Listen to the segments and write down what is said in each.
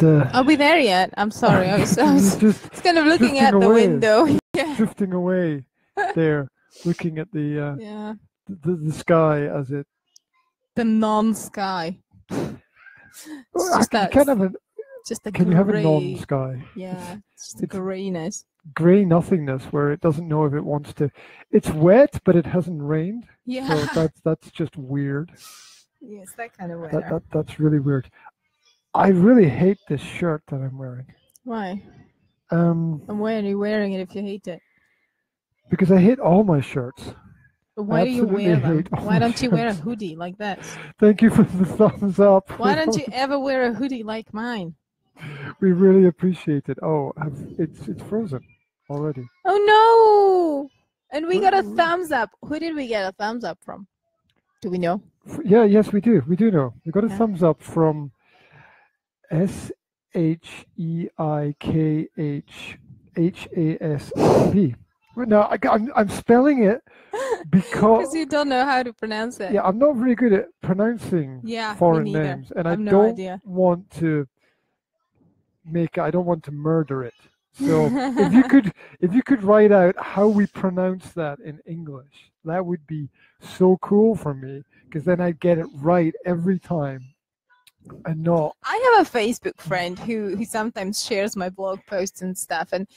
Are we there yet? I'm sorry. I was just kind of looking at the window. Yeah. Drifting away there, looking at the Yeah. the sky as it. The non-sky. Well, you can't have a. Just a Can gray, you have a non-sky? Yeah, it's just a grayness. Grey nothingness where it doesn't know if it wants to. It's wet, but it hasn't rained. Yeah. So that's just weird. Yeah, it's that kind of weather. That's really weird. I really hate this shirt that I'm wearing. Why? And why are you wearing it if you hate it? Because I hate all my shirts. But why do you wear them? Why don't you wear a hoodie like that? Thank you for the thumbs up. Why don't you ever wear a hoodie like mine? We really appreciate it. Oh, it's frozen already. Oh no! And we got a thumbs up. Who did we get a thumbs up from? Do we know? Yeah, yes, we do. We do know. We got a thumbs up from SHEIKHHASB. Now I'm spelling it because you don't know how to pronounce it. Yeah, I'm not very good at pronouncing foreign names, and I don't want to I don't want to murder it. So if you could write out how we pronounce that in English, that would be so cool for me, because then I'd get it right every time. And not. I have a Facebook friend who sometimes shares my blog posts and stuff, and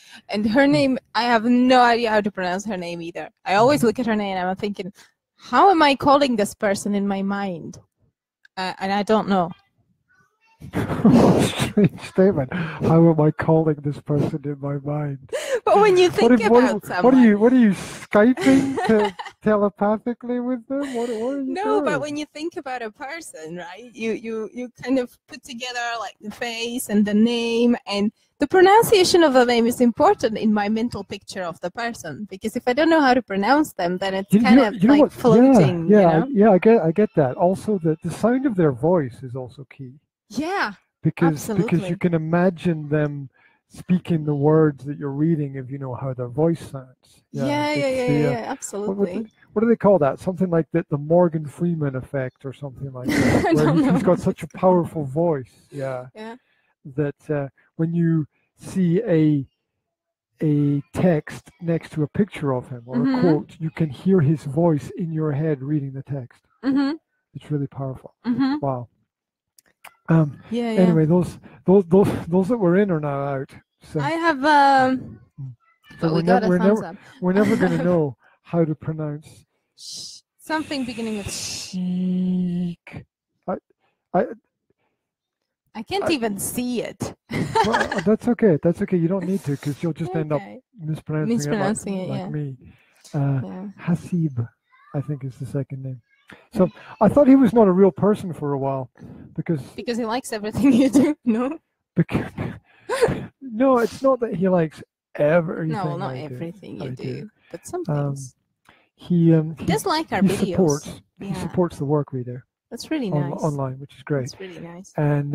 her name, I have no idea how to pronounce her name either. I always look at her name and I'm thinking, how am I calling this person in my mind? And I don't know. Strange statement. How am I calling this person in my mind? But when you think about someone, what are you Skyping telepathically with them? What are you doing? But when you think about a person, right? You kind of put together like the face and the name, and the pronunciation of the name is important in my mental picture of the person, because if I don't know how to pronounce them, then it's kind of like floating. Yeah, I get that. Also, the sound of their voice is also key. Yeah, because you can imagine them speaking the words that you're reading if you know how their voice sounds. Yeah, absolutely. What do they call that? Something like the Morgan Freeman effect or something like that, where he's got such a powerful voice. Yeah. That when you see a text next to a picture of him or a quote, you can hear his voice in your head reading the text. It's really powerful. Wow. Anyway, those that were in are now out. So I have so we're never going to know how to pronounce something beginning with chic. I can't even see it. Well, that's okay. That's okay. You don't need to, because you'll just end up mispronouncing it like me. Hasib, I think, is the second name. So I thought he was not a real person for a while, because he likes everything you do. No. No, it's not that he likes everything. No, not everything you do, but some things. He does like our videos. He supports the work we do. That's really nice. Online, which is great. That's really nice. And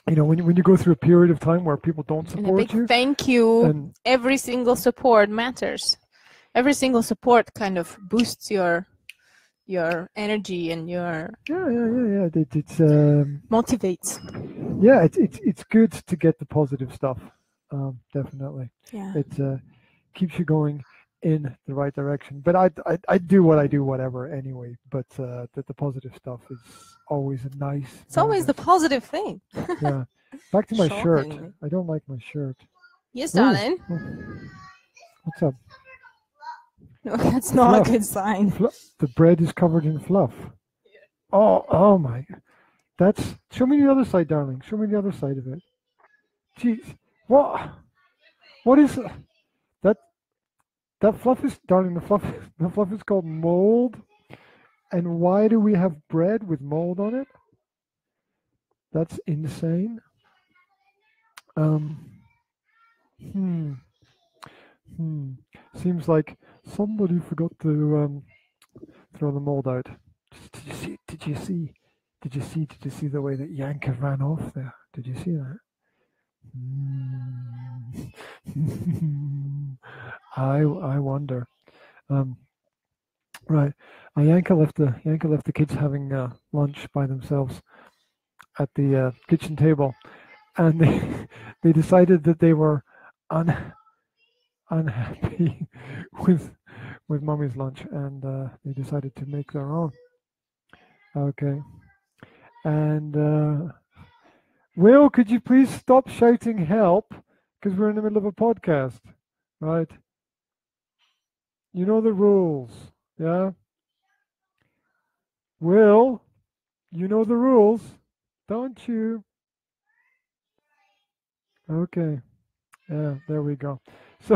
you know, when you go through a period of time where people don't support you, thank you. Every single support matters. Every single support kind of boosts your energy and your It's motivates. Yeah, it's good to get the positive stuff. Definitely. Yeah. It keeps you going in the right direction. But I do what I do, whatever, anyway. But the positive stuff is always a nice. It's always the positive thing. Yeah. Back to my shirt. I don't like my shirt. Yes, darling. What's up? No, that's not a good sign. The bread is covered in fluff. Yeah. Oh my! Show me the other side, darling. Show me the other side of it. Jeez, what is that? That fluff is, darling. The fluff is called mold. And why do we have bread with mold on it? That's insane. Seems like somebody forgot to throw the mold out. Did you see the way that Yanka ran off there? Did you see that? I wonder. Right. Yanka left the kids having lunch by themselves at the kitchen table, and they decided that they were unhappy with Mummy's lunch, and they decided to make their own. Okay. And Will, could you please stop shouting help? Because we're in the middle of a podcast, right? You know the rules, yeah? Will, you know the rules, don't you? Okay. Yeah, there we go. So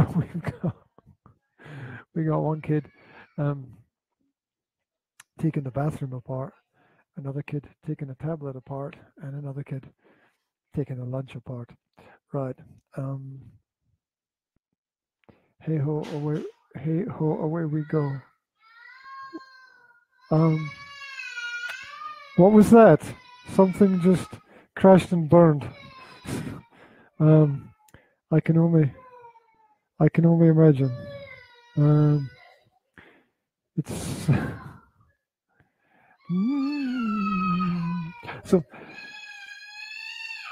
we got one kid taking the bathroom apart, another kid taking a tablet apart, and another kid taking a lunch apart. Right. Hey ho, away we go. What was that? Something just crashed and burned. I can only imagine. It's so.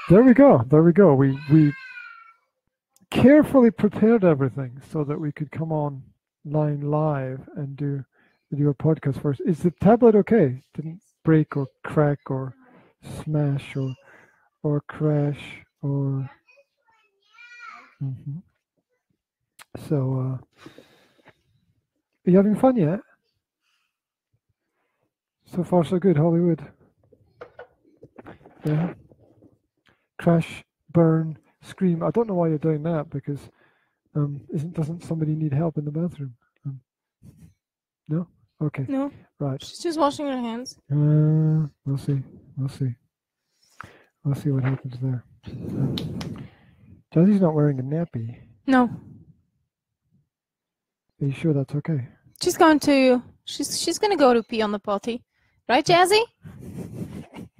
There we go. We carefully prepared everything so that we could come online live and do a podcast first. Is the tablet okay? Didn't break or crack or smash or crash or. So, are you having fun yet? So far, so good, Hollywood. Yeah. Crash, burn, scream. I don't know why you're doing that, because doesn't somebody need help in the bathroom? No? Okay. No. Right. She's just washing her hands. We'll see. We'll see what happens there. Jazzy's not wearing a nappy. No. Are you sure that's okay? She's going to go to pee on the potty. Right, Jazzy?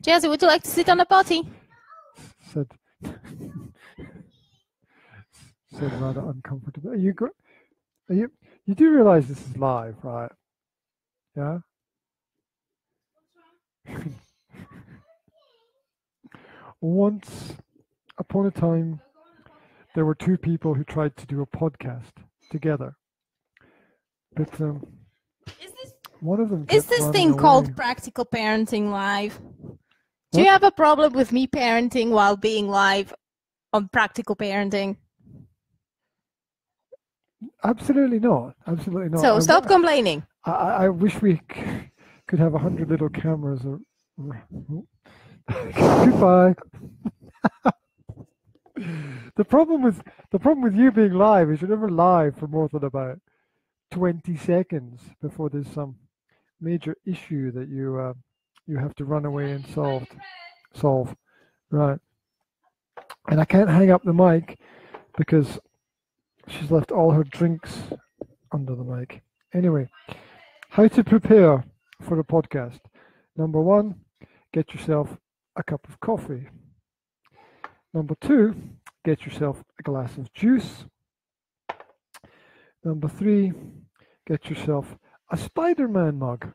Jazzy, would you like to sit on the potty? Said rather uncomfortable. You do realize this is live, right? Yeah? Once upon a time, there were two people who tried to do a podcast together. But one of them is this thing away. called Practical Parenting Live? Do you have a problem with me parenting while being live on Practical Parenting? Absolutely not. Absolutely not. So stop complaining. I wish we could have 100 little cameras. Goodbye. The problem with you being live is you're never live for more than about 20 seconds before there's some major issue that you have to run away and solve. Right. And I can't hang up the mic because she's left all her drinks under the mic. Anyway, how to prepare for a podcast. Number 1, get yourself a cup of coffee. Number 2, get yourself a glass of juice. Number 3, get yourself a Spider-Man mug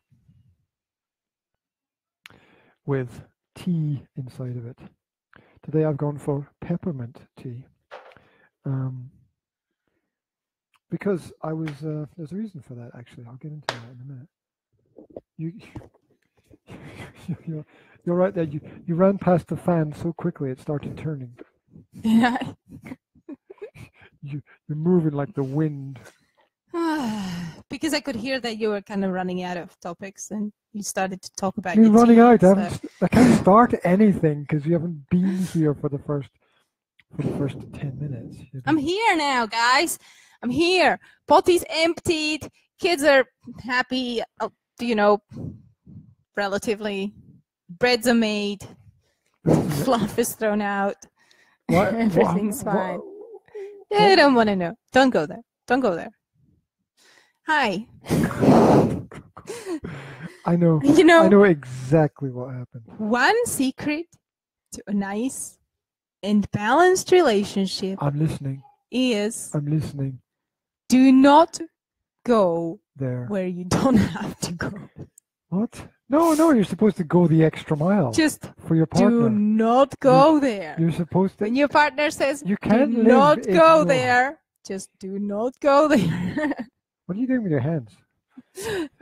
with tea inside of it. Today I've gone for peppermint tea. Because I was, there's a reason for that actually. I'll get into that in a minute. You're right there. You ran past the fan so quickly it started turning. Yeah. You're moving like the wind. Because I could hear that you were kind of running out of topics and you started to talk about You're running out. So. I can't start anything because you haven't been here for the first 10 minutes. I'm here now, guys. I'm here. Potty's emptied. Kids are happy. Relatively. Breads are made. Fluff is thrown out. Everything's fine. I don't want to know. Don't go there. Don't go there. Hi. I know. I know exactly what happened. One secret to a nice and balanced relationship. I'm listening. I'm listening. Do not go there where you don't have to go. What? No, you're supposed to go the extra mile Just for your partner. do not go there. You're supposed to. When your partner says, You can't do live not in go your- there, just do not go there. What are you doing with your hands?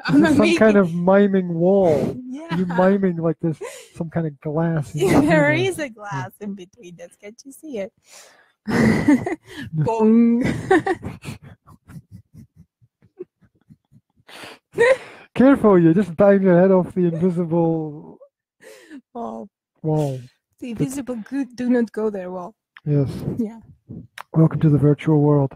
I'm Is this some kind of miming wall? Yeah. You're miming like this, some kind of glass. There is a glass in between us. Can't you see it? Bong. Careful, you just bang your head off the invisible Oh, wall. the invisible good. Do not go there wall. Yes. Yeah. Welcome to the virtual world.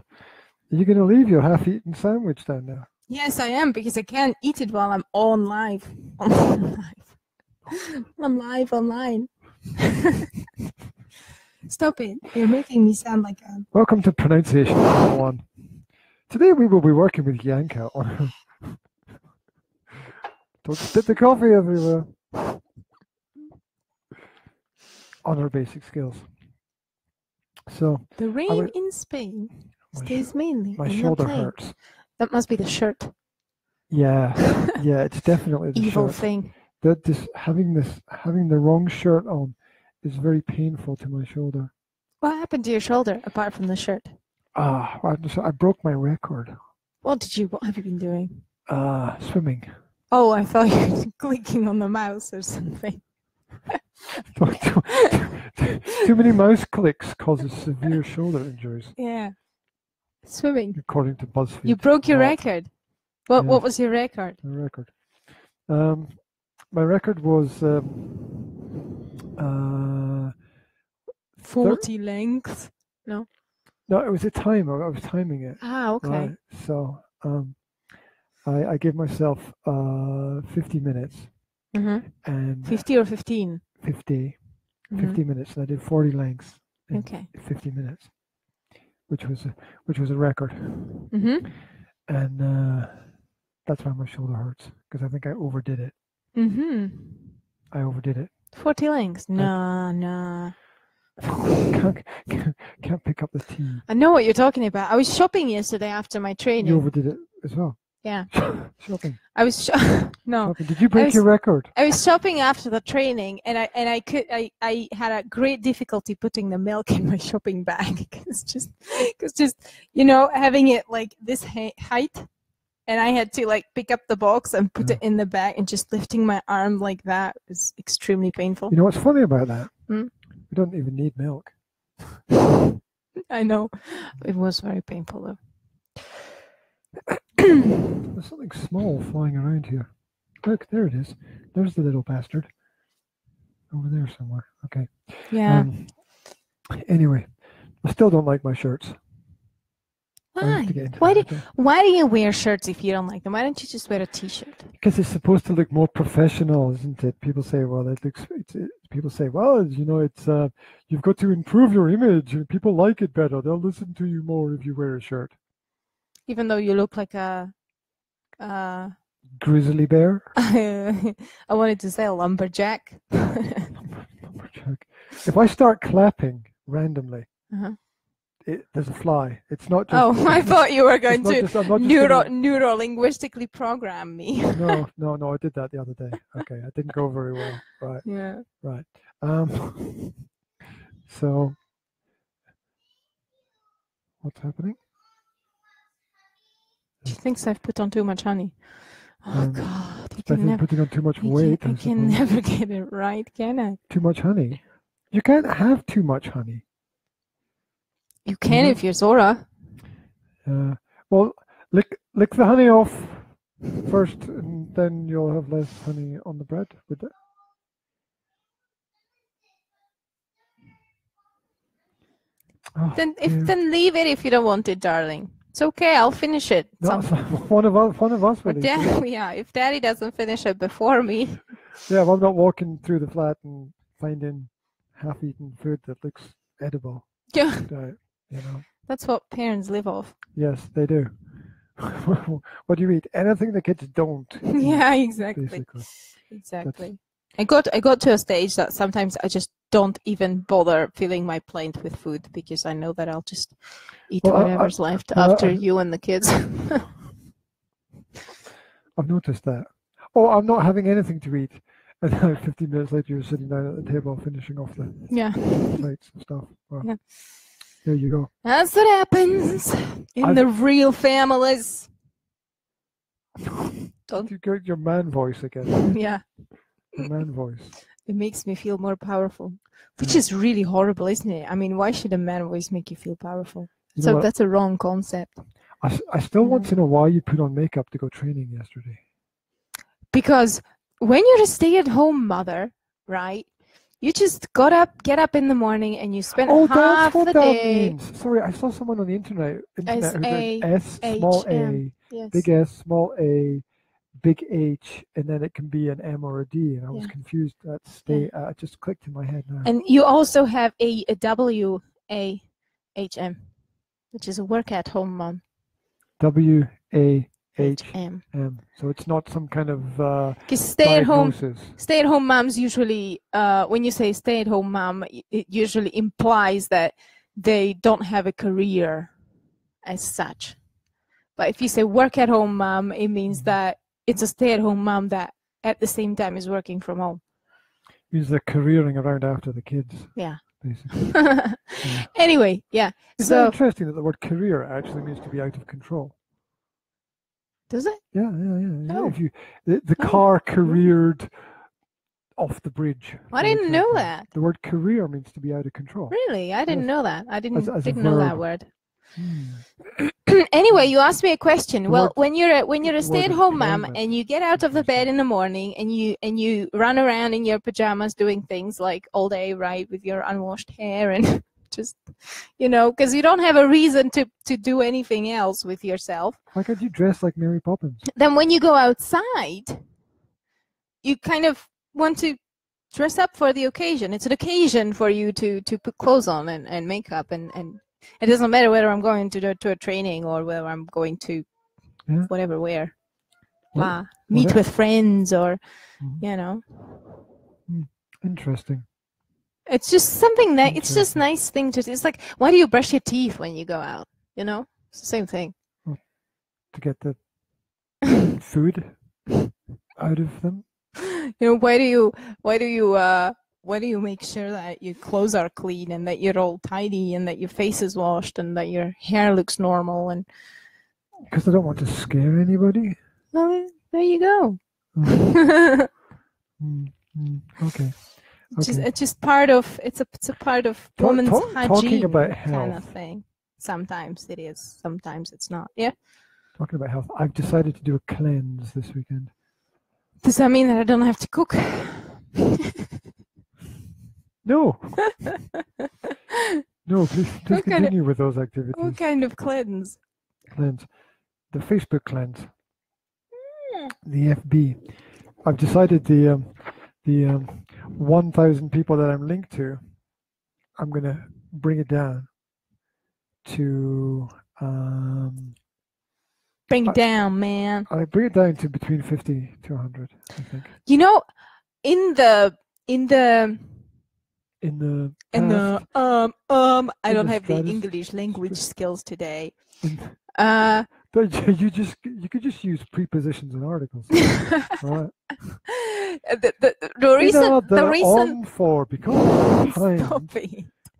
Are you going to leave your half-eaten sandwich down there? Yes, I am, because I can't eat it while I'm on live. I'm live online. Stop it. You're making me sound like a... Welcome to Pronunciation 101. Today we will be working with Yanka on... Don't spit the coffee everywhere. On our basic skills. So... The rain in Spain stays mainly my in shoulder the plain. hurts. That must be the shirt. Yeah, it's definitely the Evil shirt. thing. Having the wrong shirt on is very painful to my shoulder. What happened to your shoulder apart from the shirt? I broke my record. What have you been doing? Swimming. Oh, I thought you were clicking on the mouse or something. Too many mouse clicks causes severe shoulder injuries. Yeah. Swimming. According to BuzzFeed. You broke your record. What was your record? My record. My record was 40 lengths. No, it was a time. I was timing it. okay. Right. So I gave myself 50 minutes. Mm-hmm. And 50 or 15? 50. Mm-hmm. 50 minutes, and I did 40 lengths in 50 minutes, which was a record. Mm-hmm. And that's why my shoulder hurts, because I think I overdid it. Mm-hmm. I overdid it. 40 lengths? No. Can't pick up the T. I know what you're talking about. I was shopping yesterday after my training. You overdid it as well. Yeah. Shopping. I was no. Shopping. Did you break your record? I was shopping after the training, and I had a great difficulty putting the milk in my shopping bag because just having it like this height, and I had to like pick up the box and put it in the bag, and just lifting my arm like that was extremely painful. You know what's funny about that? Hmm? We don't even need milk. I know. It was very painful though. There's something small flying around here. Look, there it is. There's the little bastard. Over there somewhere. Okay. Yeah. Anyway, I still don't like my shirts. Why? Why do you wear shirts if you don't like them? Why don't you just wear a t-shirt? Because it's supposed to look more professional, isn't it? People say, well, it looks. People say, well, it's you've got to improve your image. People like it better. They'll listen to you more if you wear a shirt. Even though you look like a grizzly bear. I wanted to say a lumberjack. Lumberjack. If I start clapping randomly. There's a fly. It's not just... Oh, I thought you were going to neuro-linguistically program me. No, I did that the other day. Okay, I didn't go very well. Right. Yeah. Right. So, what's happening? She thinks I've put on too much honey. Oh, God. Stefan's putting on too much weight. I can never get it right, can I? Too much honey? You can't have too much honey. You can if you're Zora. Well, lick the honey off first, and then you'll have less honey on the bread with it. Oh, then leave it if you don't want it, darling. It's okay. I'll finish it. No, one of us will. Yeah, if Daddy doesn't finish it before me. Yeah, well, I'm not walking through the flat and finding half-eaten food that looks edible. Yeah. You know. That's what parents live off. Yes, they do. What do you eat? Anything the kids don't. Yeah, exactly. Basically. Exactly. I got to a stage that sometimes I just don't even bother filling my plate with food because I know that I'll just eat whatever's left after you and the kids. I've noticed that. oh, I'm not having anything to eat. And then 15 minutes later, you're sitting down at the table finishing off the plates and stuff. Well, Yeah. There you go. That's what happens in the real families. You got your man voice again. Yeah. Your man voice. It makes me feel more powerful, which is really horrible, isn't it? I mean, why should a man voice make you feel powerful? So that's a wrong concept. I still want to know why you put on makeup to go training yesterday. Because when you're a stay-at-home mother, right, you just get up in the morning and you spend half that's what the that day. means. Sorry, I saw someone on the internet who S-A-H-M. said S, small a, Yes. big S, small a, big H, and then it can be an M or a D, and I was confused. That it just clicked in my head now. And you also have a W-A-H-M, which is a work-at-home mom. W-A-H-M. So it's not some kind of Because diagnosis. stay-at-home moms usually, when you say stay-at-home mom, it usually implies that they don't have a career as such. But if you say work-at-home mom, it means that it's a stay-at-home mom that at the same time is working from home. Means they're careering around after the kids. Yeah. Basically. Anyway, yeah. It's so interesting that the word career actually means to be out of control. Does it? Yeah. Oh. If you the car careered off the bridge. I didn't know that. The word career means to be out of control. Really? I didn't know that. I didn't know that word. Anyway, you asked me a question. Well, when you're a stay-at-home mom and you get out of the bed in the morning and you run around in your pajamas doing things like all day, right, with your unwashed hair and just, because you don't have a reason to do anything else with yourself. Why can't you dress like Mary Poppins? Then when you go outside, you kind of want to dress up for the occasion. It's an occasion for you to put clothes on and makeup and it doesn't matter whether I'm going to a training or whether I'm going to whatever where. Meet with friends or, Interesting. It's just something that it's just nice thing to do. It's like, why do you brush your teeth when you go out? It's the same thing. To get the food out of them. Why do you make sure that your clothes are clean and that you're all tidy and that your face is washed and that your hair looks normal? And because I don't want to scare anybody. Well, there you go. Okay. It's just part of it's a part of women's hygiene talking about health kind of thing. Sometimes it is, sometimes it's not. Yeah. Talking about health, I've decided to do a cleanse this weekend. Does that mean that I don't have to cook? No. No, please continue with those activities. What kind of cleanse? Cleanse. The Facebook cleanse. The FB. I've decided the 1,000 people that I'm linked to, I'm going to bring it down to... bring it down, man. I bring it down to between 50 to 100, I think. I don't have the English language skills today. But you could just use prepositions and articles. Right? The reason on for because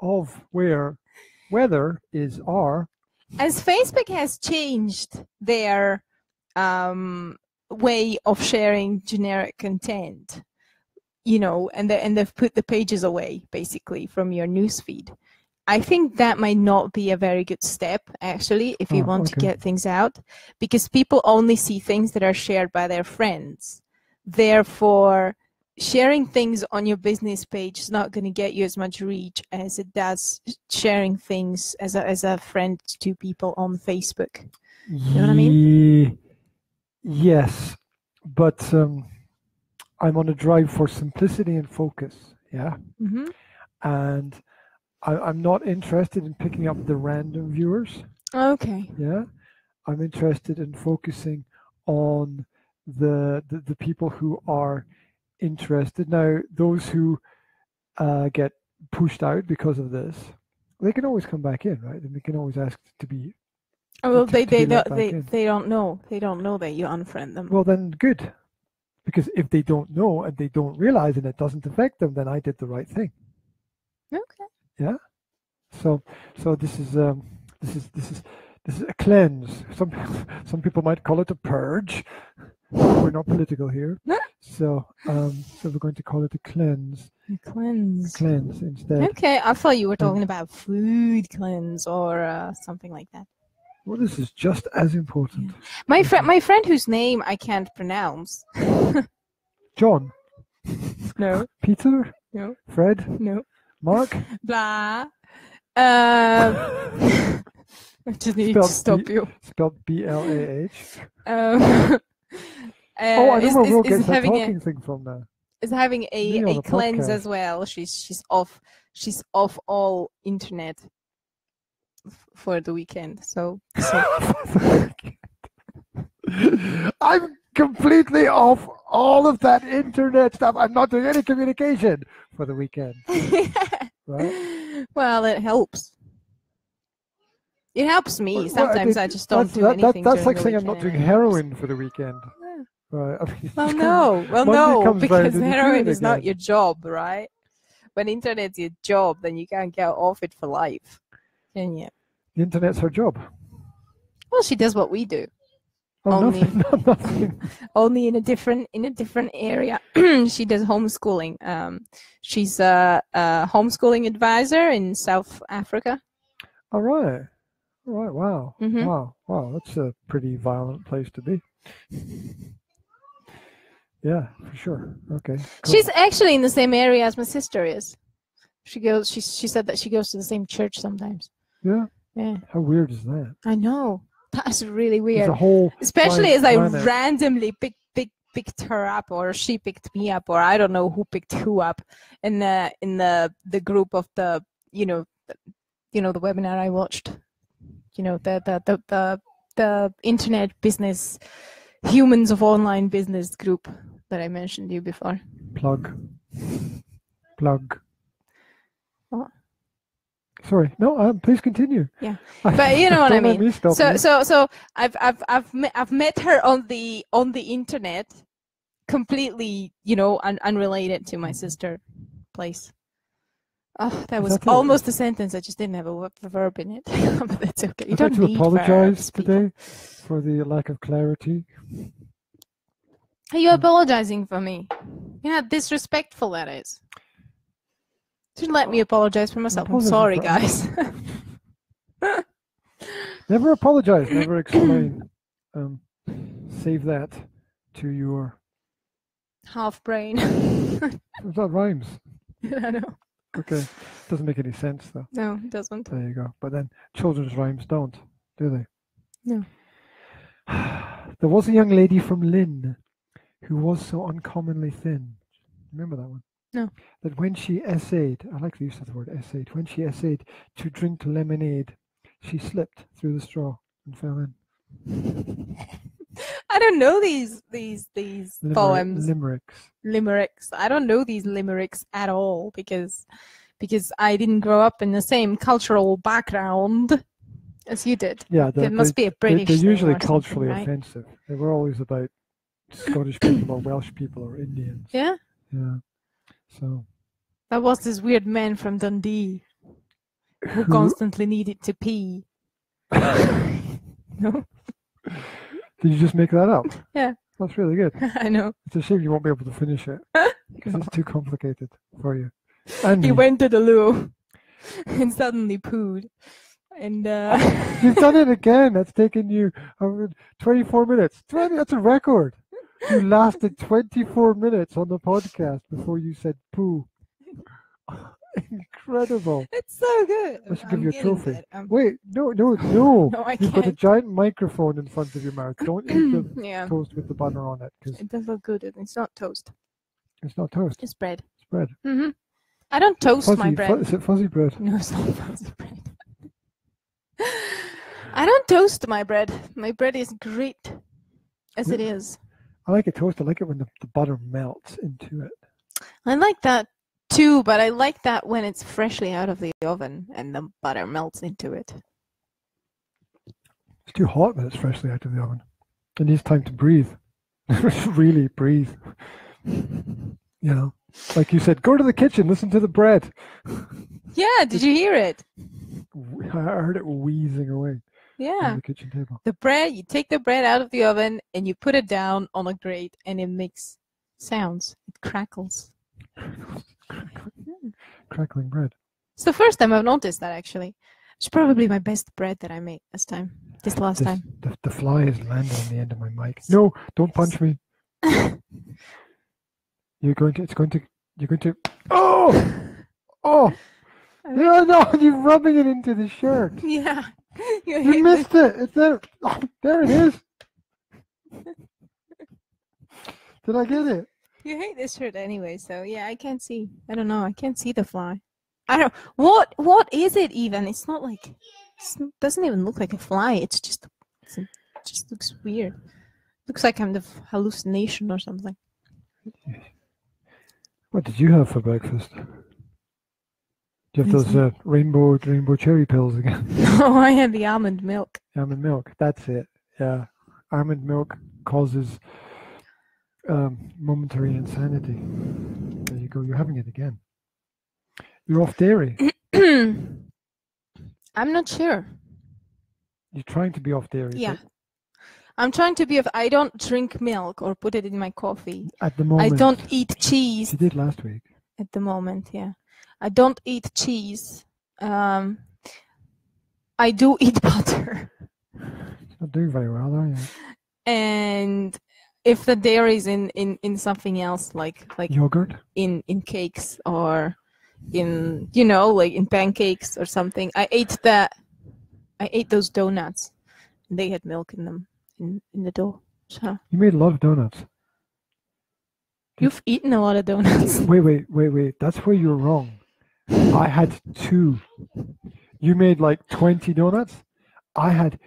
of where weather is are. As Facebook has changed their way of sharing generic content, and they've put the pages away basically from your newsfeed. I think that might not be a very good step, actually, if you want to get things out, because people only see things that are shared by their friends. Therefore, sharing things on your business page is not going to get you as much reach as it does sharing things as a friend to people on Facebook. You know what I mean? Yes, but I'm on a drive for simplicity and focus. Yeah, and I'm not interested in picking up the random viewers. Okay. Yeah, I'm interested in focusing on the people who are interested. Now, those who get pushed out because of this, they can always come back in, right? And they can always ask to be. Oh, well, they don't know. They don't know that you unfriend them. Well, then good. Because if they don't know and they don't realize and it doesn't affect them, then I did the right thing. Okay. Yeah. So this is a cleanse. Some people might call it a purge. We're not political here. So we're going to call it a cleanse. A cleanse. Cleanse instead. Okay, I thought you were talking about food cleanse or something like that. Well, this is just as important. Yeah. My friend whose name I can't pronounce. John. No. Peter. No. Fred. No. Mark. Blah. I just need to stop you. Spelled B-L-A-H. I know where we'll get the talking thing from now. Is having a cleanse as well. She's off all internet for the weekend. So. I'm completely off all of that internet stuff. I'm not doing any communication for the weekend. Right? Well, it helps. It helps me. Sometimes I just don't do anything. That's like saying I'm not doing heroin for the weekend. Yeah. Right. I mean, well, no, because heroin is not your job, right? When internet's your job, then you can't get off it for life, can you? The internet's her job. Well, she does what we do. Oh, nothing. Only in a different area. She does homeschooling. She's a homeschooling advisor in South Africa. All right. Wow. Mm-hmm. Wow. That's a pretty violent place to be. Yeah, for sure. Okay. Cool. She's actually in the same area as my sister is. She said that she goes to the same church sometimes. Yeah. Yeah. How weird is that? I know. That's really weird. Especially as I randomly picked her up, or she picked me up, or I don't know who picked who up in the group of the the webinar I watched. The internet business, humans of online business group that I mentioned to you before. Plug. What? Sorry, no. Please continue. Yeah, but you know what I mean. So I've met her on the internet, completely unrelated to my sister place. Oh, that was almost a sentence. I just didn't have a verb in it. But that's okay. You don't need apologize today for the lack of clarity. Are you apologizing for me? You know how disrespectful that is. Just let me apologize for myself. I'm sorry, guys. Never apologize. Never explain. Save that to your half brain. That rhymes. I know. Okay. Doesn't make any sense, though. No, it doesn't. There you go. But then children's rhymes don't, do they? No. There was a young lady from Lynn who was so uncommonly thin. Remember that one? No. That when she essayed, I like the use of the word essayed, when she essayed to drink lemonade, she slipped through the straw and fell in. I don't know these poems. Limericks. I don't know these limericks at all because I didn't grow up in the same cultural background as you did. Yeah, it must be a British. They're usually culturally right? offensive. They were always about Scottish people or Welsh people or Indians. Yeah. Yeah. So. That was this weird man from Dundee who constantly needed to pee. No. Did you just make that up? Yeah. That's really good. I know. It's a shame you won't be able to finish it because it's too complicated for you. And he went to the loo and suddenly pooed. And you've done it again. That's taken you 24 minutes. That's a record. You lasted 24 minutes on the podcast before you said poo. Incredible. It's so good. I should give you a trophy. Wait, no. No, I You've can't. got a giant microphone in front of your mouth. Don't eat the Yeah. toast with the butter on it. It does look good. It's not toast. It's not toast. It's bread. It's bread. Mm-hmm. I don't toast my bread. Is it fuzzy bread? No, it's not fuzzy bread. I don't toast my bread. My bread is great as it is. I like it toasted. I like it when the butter melts into it. I like that too, but I like that when it's freshly out of the oven and the butter melts into it. It's too hot when it's freshly out of the oven. It needs time to breathe. Really breathe. You know, like you said, go to the kitchen, listen to the bread. Yeah, did you hear it? I heard it wheezing away Yeah. on the kitchen table. The bread, you take the bread out of the oven and you put it down on a grate and it makes sounds. It crackles. Crackling bread. It's the first time I've noticed that, actually. It's probably my best bread that I made this last time. The fly is landing on the end of my mic. No, don't punch me. You're going to, oh! Yeah, no, you're rubbing it into the shirt. Yeah. You missed it. It's there. Oh, there it is. Did I get it? You hate this shirt anyway, so yeah, I can't see. I don't know. I can't see the fly. I don't. What is it even? It's not like. It doesn't even look like a fly. It just looks weird. Looks like I'm the hallucination or something. What did you have for breakfast? Do you have those rainbow cherry pills again? No, I had the almond milk. Almond milk. That's it. Yeah, almond milk causes momentary insanity. There you go. You're having it again. You're off dairy. I'm not sure. You're trying to be off dairy. Yeah. I'm trying to be off. I don't drink milk or put it in my coffee. At the moment. I don't eat cheese. You did last week. At the moment, yeah. I don't eat cheese. I do eat butter. It's not doing very well, are you? And if the dairy is in something else, like yogurt, in cakes or in like in pancakes or something, I ate those donuts. And they had milk in them in the dough. So you made a lot of donuts. You've eaten a lot of donuts. Wait. That's where you're wrong. I had 2. You made like 20 donuts. I had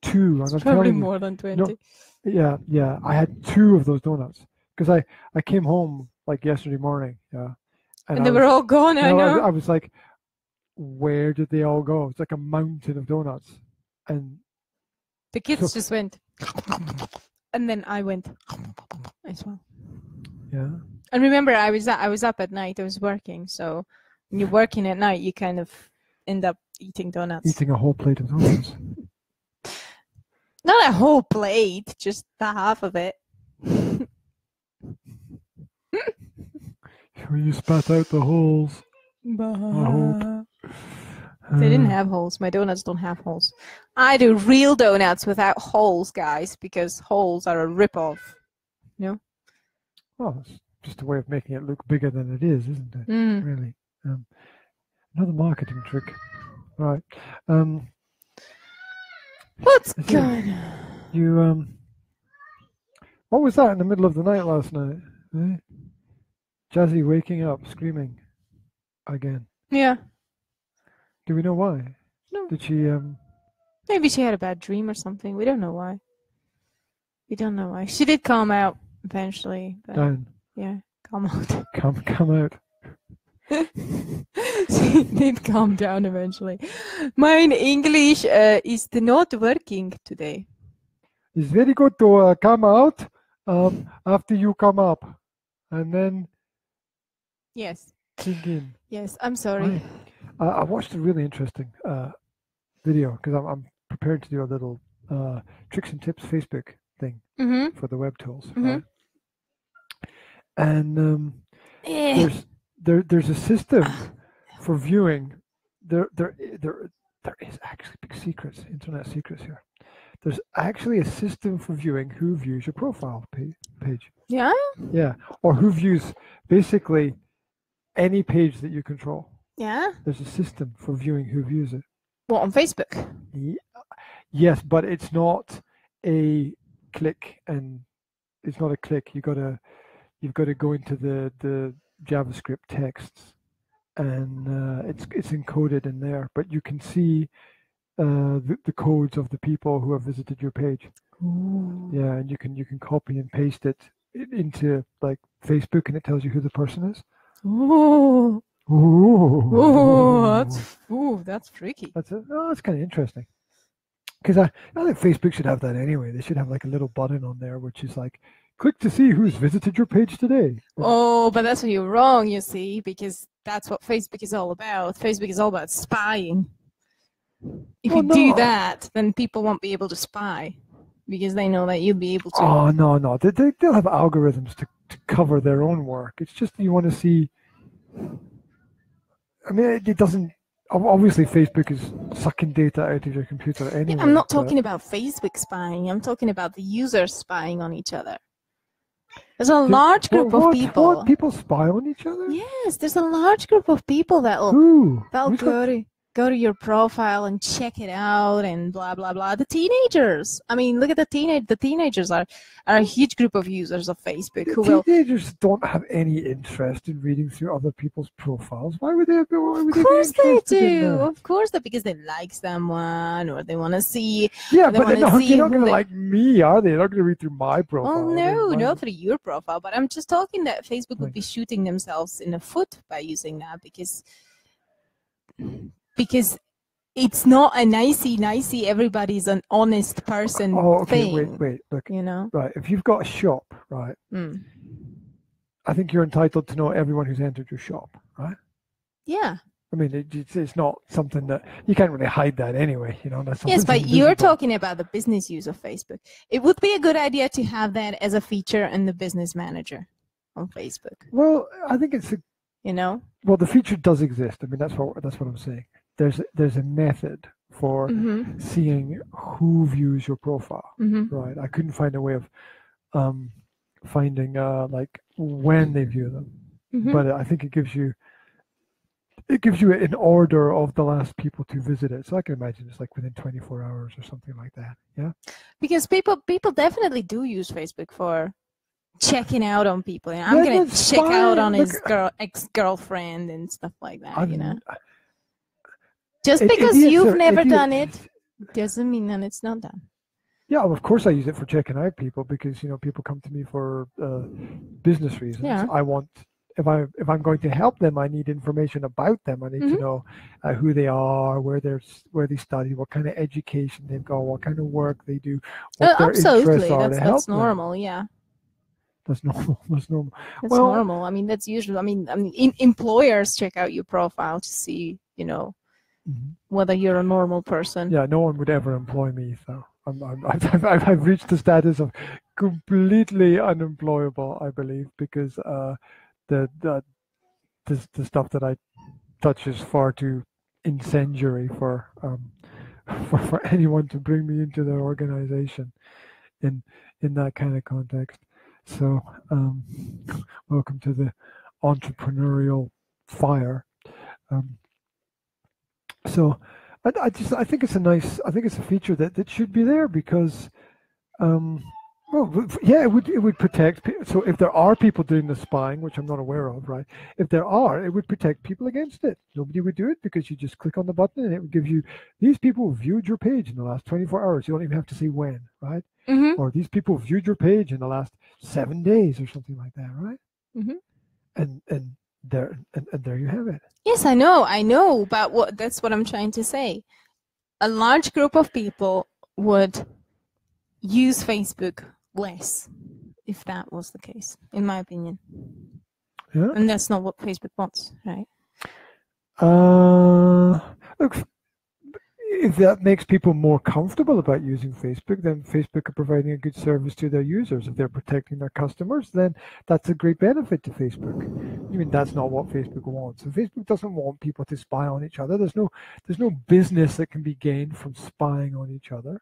2. It's probably more than 20. No, yeah. I had 2 of those donuts because I came home like yesterday morning. Yeah. And they were all gone. I know. I was like, where did they all go? It's like a mountain of donuts, and the kids just went, and then I went as well. Yeah. And remember, I was up at night. I was working, so when you're working at night, you kind of end up eating donuts. Eating a whole plate of donuts. Not a whole plate, just the half of it. You spat out the holes. They didn't have holes. My donuts don't have holes. I do real donuts without holes, guys, because holes are a rip-off. No? Well, it's just a way of making it look bigger than it is, isn't it? Mm. Really. Another marketing trick. Right. What's going on? You, what was that in the middle of the night last night? Eh? Jazzy waking up, screaming again. Yeah. Do we know why? No. Did she, Maybe she had a bad dream or something. We don't know why. She did calm out eventually. But down? Yeah, calm out. Come out. She did calm down eventually. My English is not working today. It's very good to come out after you come up, and then yes, sink in. Yes, I'm sorry. I watched a really interesting video because I'm prepared to do a little tricks and tips Facebook thing for the web tools. Right? And there's a system for viewing. There is actually big secrets, internet secrets here. There's actually a system for viewing who views your profile page. Yeah? Yeah, or who views basically any page that you control. Yeah? There's a system for viewing who views it. What, on Facebook? Yes, but it's not a click, and it's not a click. You've got to go into the JavaScript texts, and it's encoded in there. But you can see the codes of the people who have visited your page. Ooh. Yeah, and you can copy and paste it into like Facebook, and it tells you who the person is. Ooh. Ooh, that's freaky. That's kind of interesting. Because I think Facebook should have that anyway. They should have like a little button on there which is like Click to see who's visited your page today. Oh, but that's where you're wrong, you see, because that's what Facebook is all about. Facebook is all about spying. If you do that, then people won't be able to spy because they know that you'll be able to. Oh, no. They'll have algorithms to cover their own work. It's just you want to see. I mean, it doesn't. Obviously, Facebook is sucking data out of your computer anyway. Yeah, I'm not talking about Facebook spying. I'm talking about the users spying on each other. There's a large group of people. What? People spy on each other? Yes, there's a large group of people that'll go to your profile and check it out and blah blah blah. The teenagers. I mean, look at the teenagers are a huge group of users of Facebook teenagers don't have any interest in reading through other people's profiles. Why would they? Of course they do. Of course, because they like someone or they want to see. Yeah, but they're not going to like me, are they? They're not going to read through my profile. Oh no, not through your profile. But I'm just talking that Facebook would be shooting themselves in the foot by using that because it's not a nicey, everybody's an honest person thing. Wait, look. You know? Right, if you've got a shop, right, I think you're entitled to know everyone who's entered your shop, right? Yeah. I mean, it's not something that, you can't really hide that anyway, you know. Yes, but you're talking about the business use of Facebook. It would be a good idea to have that as a feature in the business manager on Facebook. Well, I think it's you know? Well, the feature does exist. I mean, that's what I'm saying. There's a method for seeing who views your profile, right? I couldn't find a way of finding like when they view them, but I think it gives you an order of the last people to visit it. So I can imagine it's like within 24 hours or something like that. Yeah. Because people definitely do use Facebook for checking out on people. You know, I'm gonna check out on his ex-girlfriend and stuff like that. You know. Just because you've never done it doesn't mean that it's not done. Yeah, well, of course I use it for checking out people because, you know, people come to me for business reasons. Yeah. I want, if I'm going to help them, I need information about them. I need to know who they are, where they study, what kind of education they've got, what kind of work they do, what their interests are. That's normal. Yeah. That's normal. That's normal. That's normal. I mean, that's usually. I mean, employers check out your profile to see, you know, whether you're a normal person. Yeah, no one would ever employ me, so I've reached the status of completely unemployable, I believe, because the stuff that I touch is far too incendiary for anyone to bring me into their organization in that kind of context. So welcome to the entrepreneurial fire. So I think it's a feature that should be there because it would protect people. So if there are people doing the spying, which I'm not aware of, right? If there are, it would protect people against it. Nobody would do it because you just click on the button and it would give you, these people viewed your page in the last 24 hours. You don't even have to say when, right? Or these people viewed your page in the last 7 days or something like that, right? And there you have it. Yes, I know, but that's what I'm trying to say. A large group of people would use Facebook less if that was the case, in my opinion. Yeah. And that's not what Facebook wants, right? Look, if that makes people more comfortable about using Facebook, then Facebook are providing a good service to their users. If they're protecting their customers, then that's a great benefit to Facebook. I mean, that's not what Facebook wants. And Facebook doesn't want people to spy on each other. There's no business that can be gained from spying on each other.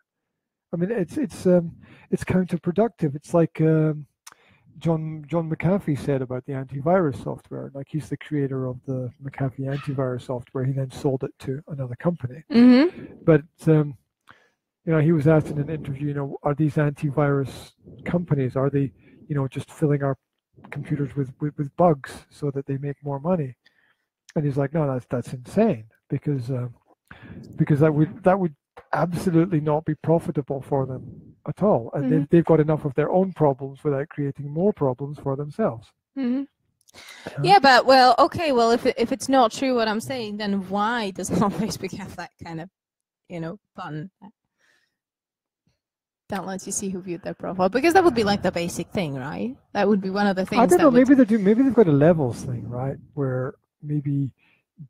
I mean, it's counterproductive. It's like John McAfee said about the antivirus software. Like, he's the creator of the McAfee antivirus software. He then sold it to another company. But he was asked in an interview, are these antivirus companies, are they, just filling our computers with bugs so that they make more money? And he's like, no, that's insane, because that would absolutely not be profitable for them at all, and they've got enough of their own problems without creating more problems for themselves. Yeah, but if it's not true what I'm saying, then why does not Facebook have that kind of button? Don't let you see who viewed their profile, because that would be like the basic thing, right? That would be one of the things. I don't know. Maybe they do. Maybe they've got a levels thing, right? Where maybe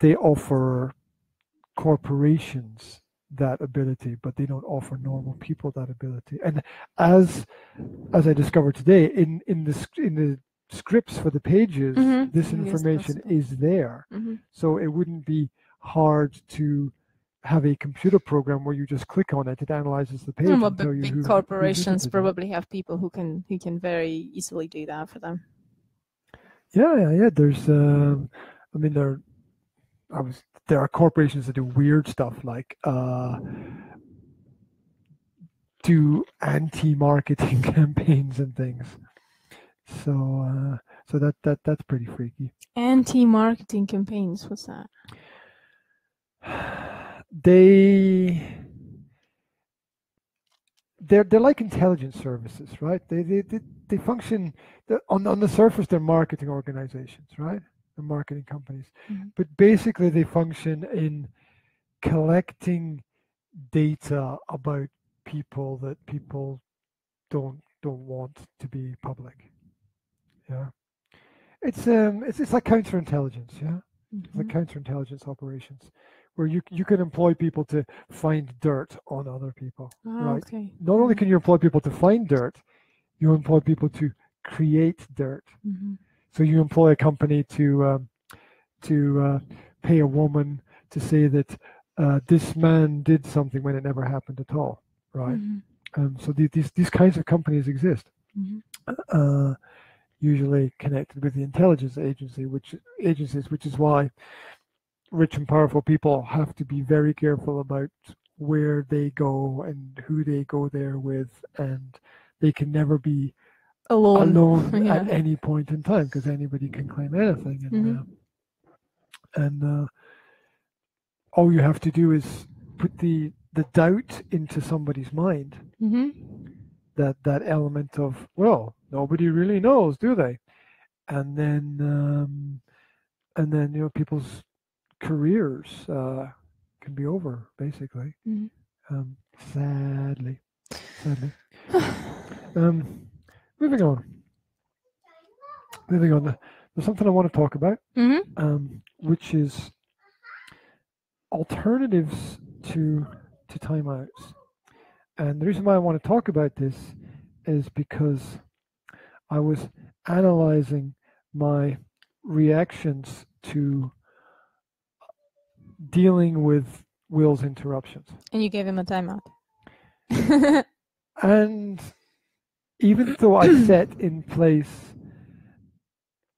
they offer corporations that ability, but they don't offer normal people that ability. And as I discovered today, in the scripts for the pages, this information is there. So it wouldn't be hard to have a computer program where you just click on it, it analyzes the page. Well, but big corporations probably have people who can very easily do that for them. Yeah. There's, I mean, there are corporations that do weird stuff, like do anti-marketing campaigns and things. So that's pretty freaky. Anti-marketing campaigns, what's that? They're like intelligence services, right? They function on the surface. They're marketing organizations, right? They're marketing companies, but basically they function in collecting data about people that people don't want to be public. Yeah, it's like counterintelligence. Yeah, it's like counterintelligence operations, where you can employ people to find dirt on other people. Right? Okay. Not only can you employ people to find dirt, you employ people to create dirt. So you employ a company to pay a woman to say that this man did something when it never happened at all, right? So these kinds of companies exist, usually connected with the intelligence agencies, which is why rich and powerful people have to be very careful about where they go and who they go there with, and they can never be alone at any point in time, because anybody can claim anything, and all you have to do is put the doubt into somebody's mind, that element of, well, nobody really knows, do they? And then people's careers can be over, basically. Sadly. Moving on. There's something I want to talk about, which is alternatives to timeouts. And the reason why I want to talk about this is because I was analyzing my reactions to dealing with Will's interruptions. And you gave him a timeout. And even though I set in place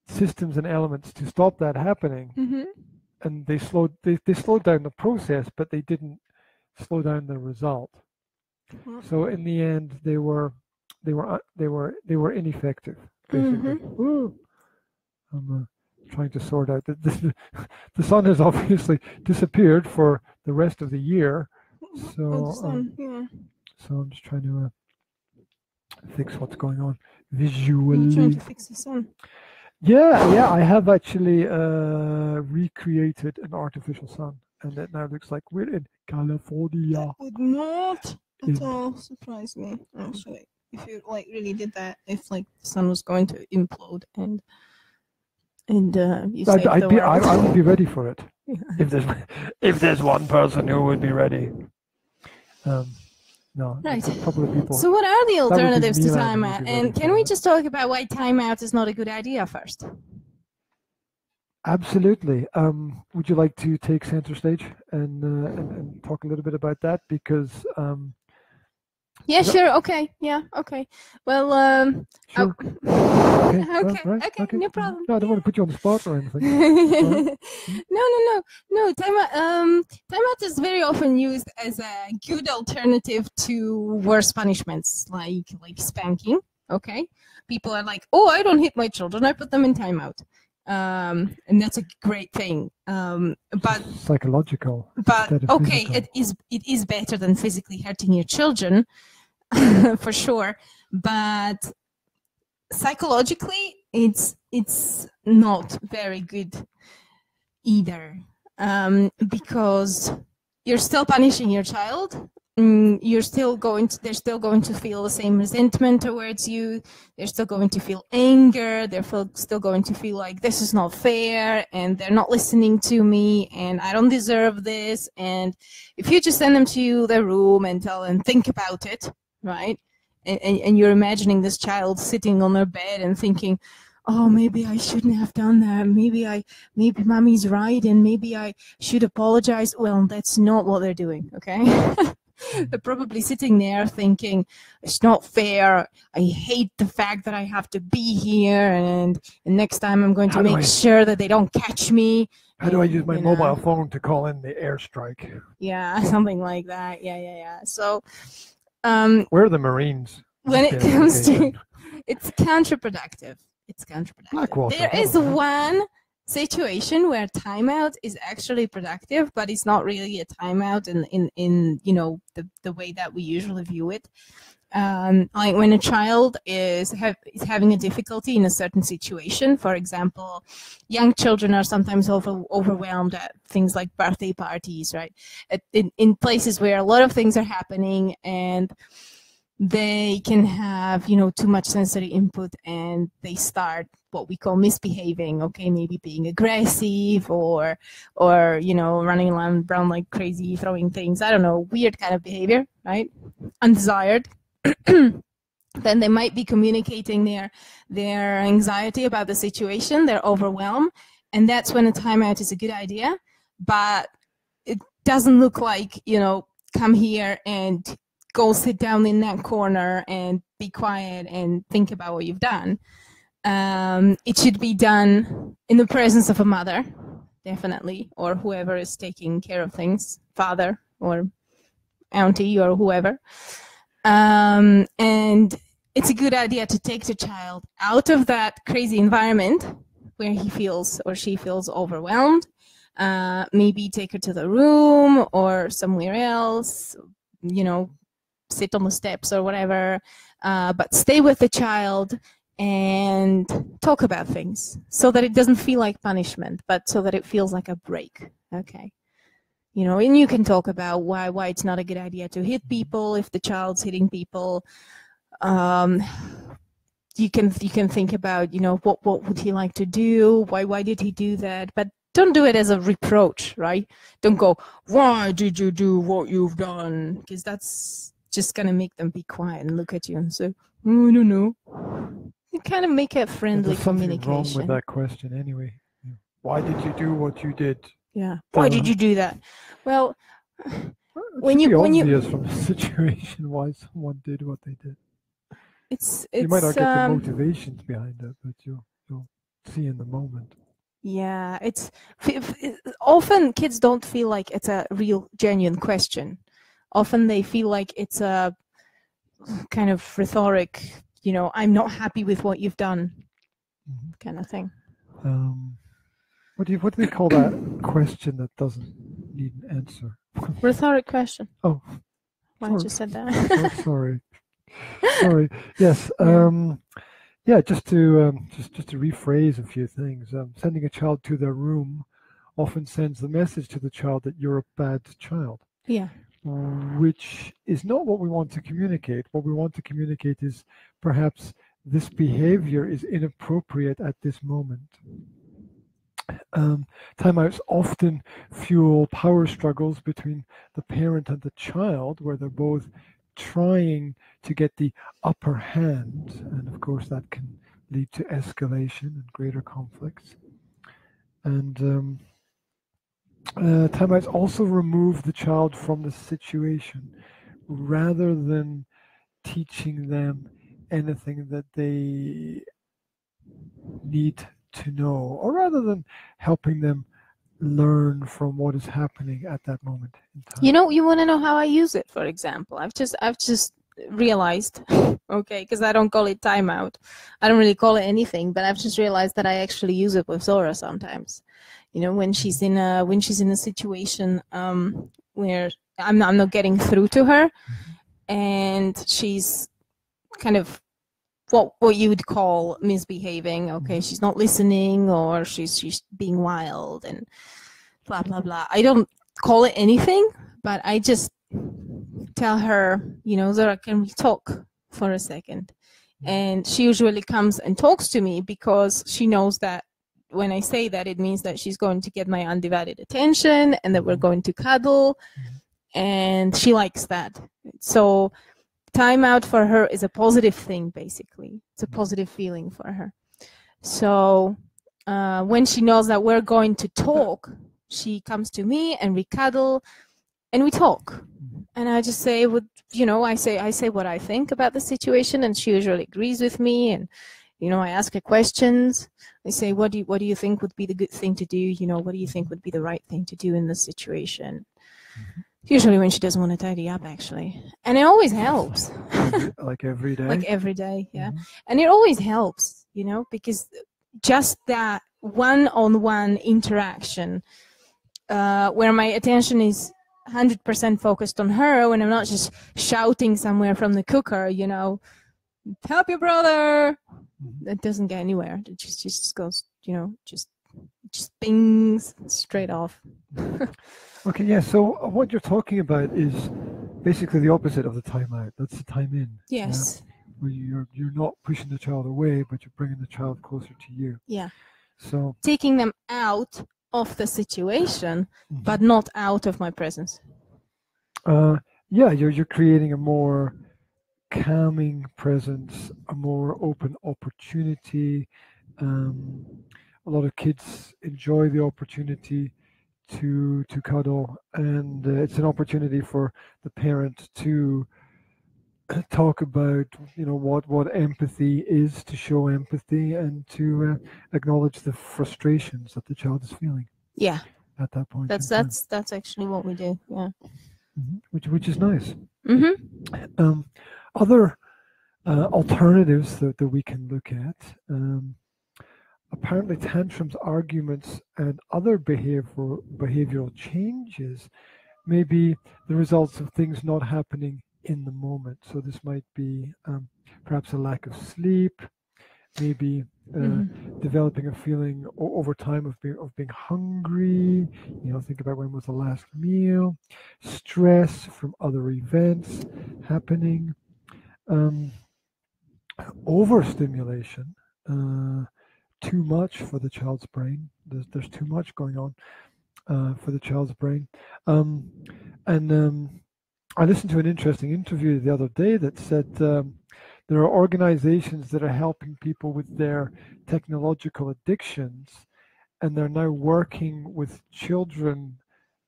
systems and elements to stop that happening, and they slowed down the process, but they didn't slow down the result. So in the end, they were ineffective, basically. I'm trying to sort out that the sun has obviously disappeared for the rest of the year. So so I'm just trying to fix what's going on visually. You're trying to fix the sun. Yeah, I have actually recreated an artificial sun, and it now looks like we're in California. That would not at all surprise me, actually. If you really did that, if the sun was going to implode and you saved the world. I would be ready for it. If there's one person who would be ready. No, right. A couple of people. So what are the alternatives to timeout? And can we just talk about why timeout is not a good idea first? Absolutely. Would you like to take center stage and talk a little bit about that? Because yeah, sure. Okay. Yeah. Okay. Well. Sure. Okay. No problem. No, I don't want to put you on the spot or anything. No. Timeout is very often used as a good alternative to worse punishments, like spanking. Okay. People are like, oh, I don't hit my children, I put them in timeout. And that's a great thing. But psychological. But okay, physical. It is better than physically hurting your children, for sure. But psychologically, it's not very good either, because you're still punishing your child, they're still going to feel the same resentment towards you. They're still going to feel anger. They're still going to feel like this is not fair, and they're not listening to me, and I don't deserve this. And if you just send them to their room and tell them, think about it, right? And you're imagining this child sitting on their bed and thinking, oh, maybe I shouldn't have done that. Maybe mommy's right, and maybe I should apologize. Well, that's not what they're doing, okay? They're probably sitting there thinking, it's not fair. I hate the fact that I have to be here, and next time I'm going to make sure that they don't catch me. How do I use my mobile phone to call in the airstrike? Yeah, something like that. Yeah. So, where are the Marines? When it comes to, it's counterproductive. It's counterproductive. There is one situation where timeout is actually productive, but it's not really a timeout in the way that we usually view it. Like when a child is having a difficulty in a certain situation. For example, young children are sometimes overwhelmed at things like birthday parties, right? In places where a lot of things are happening, and they can have, too much sensory input, and they start what we call misbehaving, okay, maybe being aggressive or running around like crazy, throwing things, I don't know, weird kind of behavior, right? Undesired. Then they might be communicating their anxiety about the situation, their overwhelm, and that's when a timeout is a good idea. But it doesn't look like, come here and go sit down in that corner and be quiet and think about what you've done. It should be done in the presence of a mother, definitely, or whoever is taking care of things, father or auntie or whoever. And it's a good idea to take the child out of that crazy environment where he feels or she feels overwhelmed. Maybe take her to the room or somewhere else, sit on the steps or whatever, but stay with the child and talk about things so that it doesn't feel like punishment, but so that it feels like a break, okay? And you can talk about why it's not a good idea to hit people if the child's hitting people. You can think about, what would he like to do? Why did he do that? But don't do it as a reproach, right? Don't go, why did you do what you've done? Because that's just going to make them be quiet and look at you and say, oh, I don't know. You kind of make a friendly communication. There's something wrong with that question anyway. Why did you do what you did? Yeah. Why did you do that? Well, when you obvious from the situation why someone did what they did. It's you might not get the motivations behind it, but you'll see in the moment. Yeah, often kids don't feel like it's a real genuine question. Often they feel like it's a kind of rhetoric, I'm not happy with what you've done, kind of thing. What do they call that question that doesn't need an answer? Rhetoric question. Oh, why did you said that? Sorry. Yes. Just to rephrase a few things. Sending a child to their room often sends the message to the child that you're a bad child. Yeah. Which is not what we want to communicate. What we want to communicate is perhaps this behavior is inappropriate at this moment. Timeouts often fuel power struggles between the parent and the child, where they're both trying to get the upper hand, and of course that can lead to escalation and greater conflicts. And timeouts also remove the child from the situation rather than teaching them anything that they need to know, or rather than helping them learn from what is happening at that moment in time. You want to know how I use it, for example. I've just realized, okay, because I don't call it timeout. I don't really call it anything, but I've just realized that I actually use it with Zora sometimes. When she's in a situation where I'm not getting through to her, and she's kind of what you would call misbehaving. Okay, she's not listening, or she's being wild and blah blah blah. I don't call it anything, but I just tell her, Zora, can we talk for a second? And she usually comes and talks to me because she knows that when I say that, it means that she's going to get my undivided attention and that we're going to cuddle, and she likes that. So time out for her is a positive thing, basically. It's a positive feeling for her. So when she knows that we're going to talk, she comes to me and we cuddle and we talk. And I just say, I say what I think about the situation, and she usually agrees with me. And I ask her questions. I say, what do you think would be the good thing to do? What do you think would be the right thing to do in this situation? Usually when she doesn't want to tidy up, actually. And it always helps. Like every day? Like every day, yeah. And it always helps, because just that one-on-one interaction where my attention is 100% focused on her, when I'm not just shouting somewhere from the cooker, help your brother. That doesn't get anywhere. It just goes, just pings straight off. Okay, yeah. So what you're talking about is basically the opposite of the time out. That's the time in. Yes. Where you're not pushing the child away, but you're bringing the child closer to you. Yeah. So taking them out of the situation, but not out of my presence. Yeah, you're creating a more calming presence, a more open opportunity. A lot of kids enjoy the opportunity to cuddle, and it's an opportunity for the parent to talk about what empathy is, to show empathy, and to acknowledge the frustrations that the child is feeling. Yeah, at that point. That's actually what we do. Yeah, which is nice. Other alternatives that we can look at. Apparently, tantrums, arguments, and other behavioral changes may be the results of things not happening in the moment. So this might be perhaps a lack of sleep, maybe developing a feeling over time of being hungry. Think about when was the last meal, stress from other events happening, overstimulation. Too much for the child's brain. There's too much going on for the child's brain. I listened to an interesting interview the other day that said there are organizations that are helping people with their technological addictions, and they're now working with children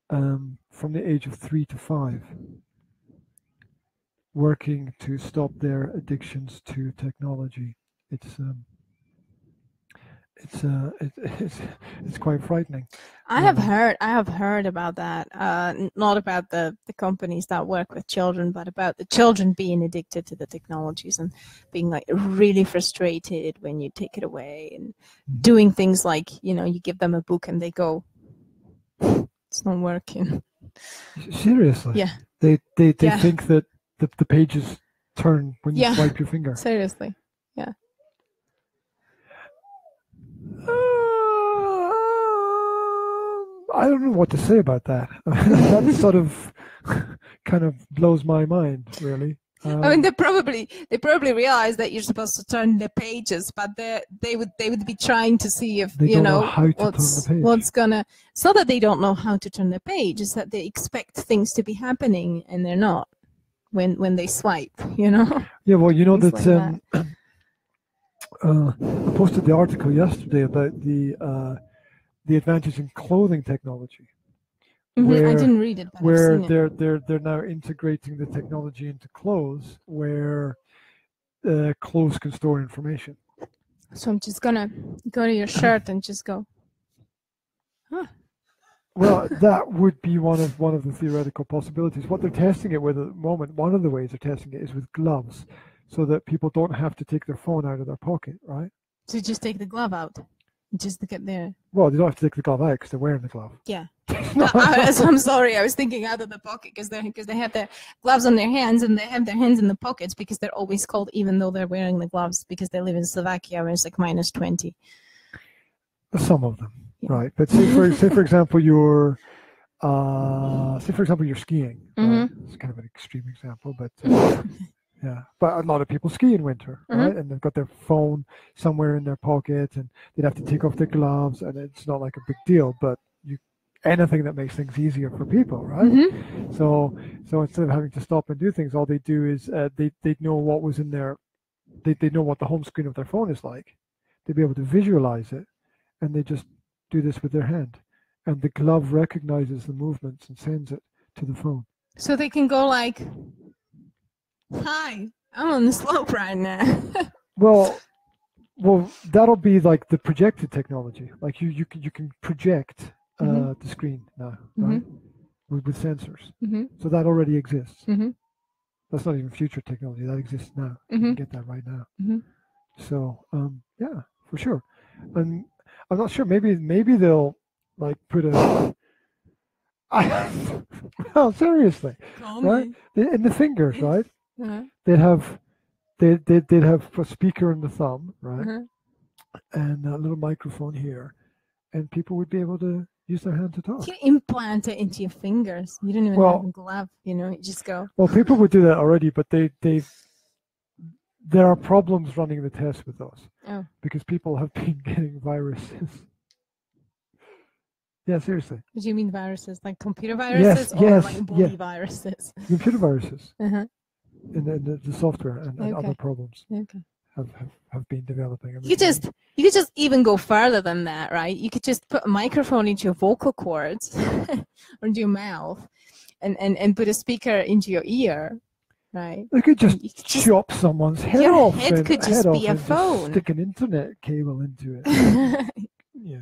from the age of 3 to 5, working to stop their addictions to technology. It's quite frightening. I have heard about that. Not about the companies that work with children, but about the children being addicted to the technologies and being like really frustrated when you take it away, and doing things like you give them a book and they go, it's not working. Seriously? Yeah. They think that the pages turn when you swipe your finger. Seriously. Yeah. I don't know what to say about that. That sort of kind of blows my mind, really. I mean, they probably realize that you're supposed to turn the pages, but they would be trying to see if they don't know how to turn the page. What's gonna. It's not that they don't know how to turn the page; it's that they expect things to be happening and they're not when they swipe. Yeah, well, things that. Like I posted the article yesterday about the advantage in clothing technology. I didn't read it, but where I've seen they're now integrating the technology into clothes, where clothes can store information. So I'm just gonna go to your shirt and just go, huh. Well, that would be one of the theoretical possibilities. What they're testing it with at the moment, one of the ways they're testing it is with gloves, so that people don't have to take their phone out of their pocket, right? So you just take the glove out, just to get there. Well, they don't have to take the glove out because they're wearing the glove. Yeah. I'm sorry, I was thinking out of the pocket because they have their gloves on their hands and they have their hands in the pockets because they're always cold even though they're wearing the gloves because they live in Slovakia where it's like -20. Some of them, yeah. Right? But say for example you're skiing. Right? it's kind of an extreme example, but yeah. But a lot of people ski in winter, right? And they've got their phone somewhere in their pocket, and they'd have to take off their gloves, and it's not like a big deal. But anything that makes things easier for people, right? So instead of having to stop and do things, all they do is they'd know what was in their, they know what the home screen of their phone is like. They'd be able to visualize it, and they just do this with their hand, and the glove recognizes the movements and sends it to the phone. So they can go like, "Hi, I'm on the slope right now." Well, that'll be like the projected technology. Like you can project the screen now, right? With sensors. So that already exists. That's not even future technology. That exists now. You can get that right now. So yeah, for sure. And I'm not sure. Maybe they'll like put a. No, seriously, right? In the fingers, right? They'd have a speaker in the thumb, right? And a little microphone here, and people would be able to use their hand to talk. You implant it into your fingers. You don't even have a glove, you just go. Well, people would do that already, but there are problems running the test with those. Because people have been getting viruses. Yeah, seriously. What do you mean viruses? Like computer viruses or like body viruses? Computer viruses. In the software and other problems have been developing. You could just even go further than that, right? You could just put a microphone into your vocal cords or into your mouth and put a speaker into your ear, right? They could just chop someone's head off. Your head could just be a phone. Just stick an internet cable into it. Yeah.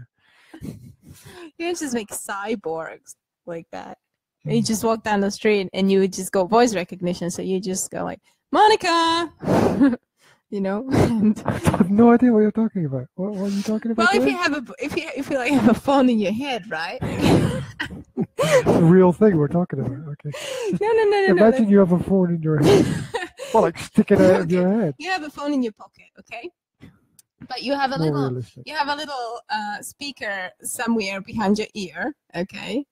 You can just make cyborgs like that. You just walk down the street and you would just go voice recognition. So you just go like, "Monica," And I have no idea what you're talking about. What are you talking about? Well, if you like have a phone in your head, right? The real thing we're talking about. Okay. No. Imagine you have a phone in your head. Well, like stick it out of your head. You have a phone in your pocket, okay? But you have a little speaker somewhere behind your ear, okay?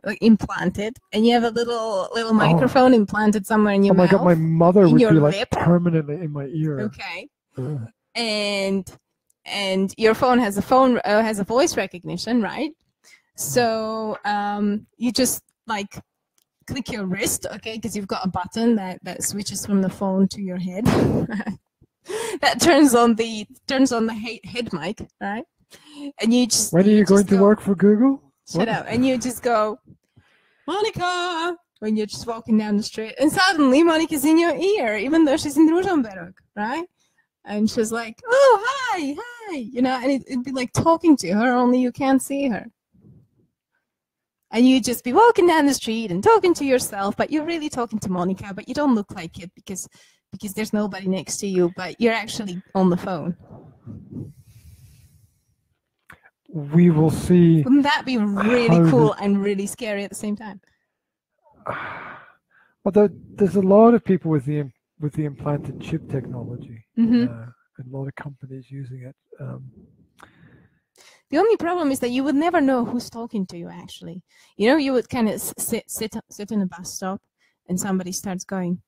Like implanted, and you have a little microphone implanted somewhere in your mouth. Oh my God, my mother would be like lip. permanently in my ear. Okay. And your phone has a voice recognition, right? So you just like click your wrist, okay, because you've got a button that switches from the phone to your head. That turns on the head mic, right? And you just. When are you going to work for Google? Shut up. And you just go, "Monica," when you're just walking down the street. And suddenly Monica's in your ear, even though she's in Rosenberg, right? And she's like, "Oh, hi. And it'd be like talking to her, only you can't see her. And you'd just be walking down the street and talking to yourself, but you're really talking to Monica, but you don't look like it because there's nobody next to you, but you're actually on the phone." We will see. Wouldn't that be really cool and really scary at the same time? Well, there's a lot of people with the implanted chip technology, and a lot of companies using it. The only problem is that you would never know who's talking to you. Actually, you would kind of sit in a bus stop, and somebody starts going,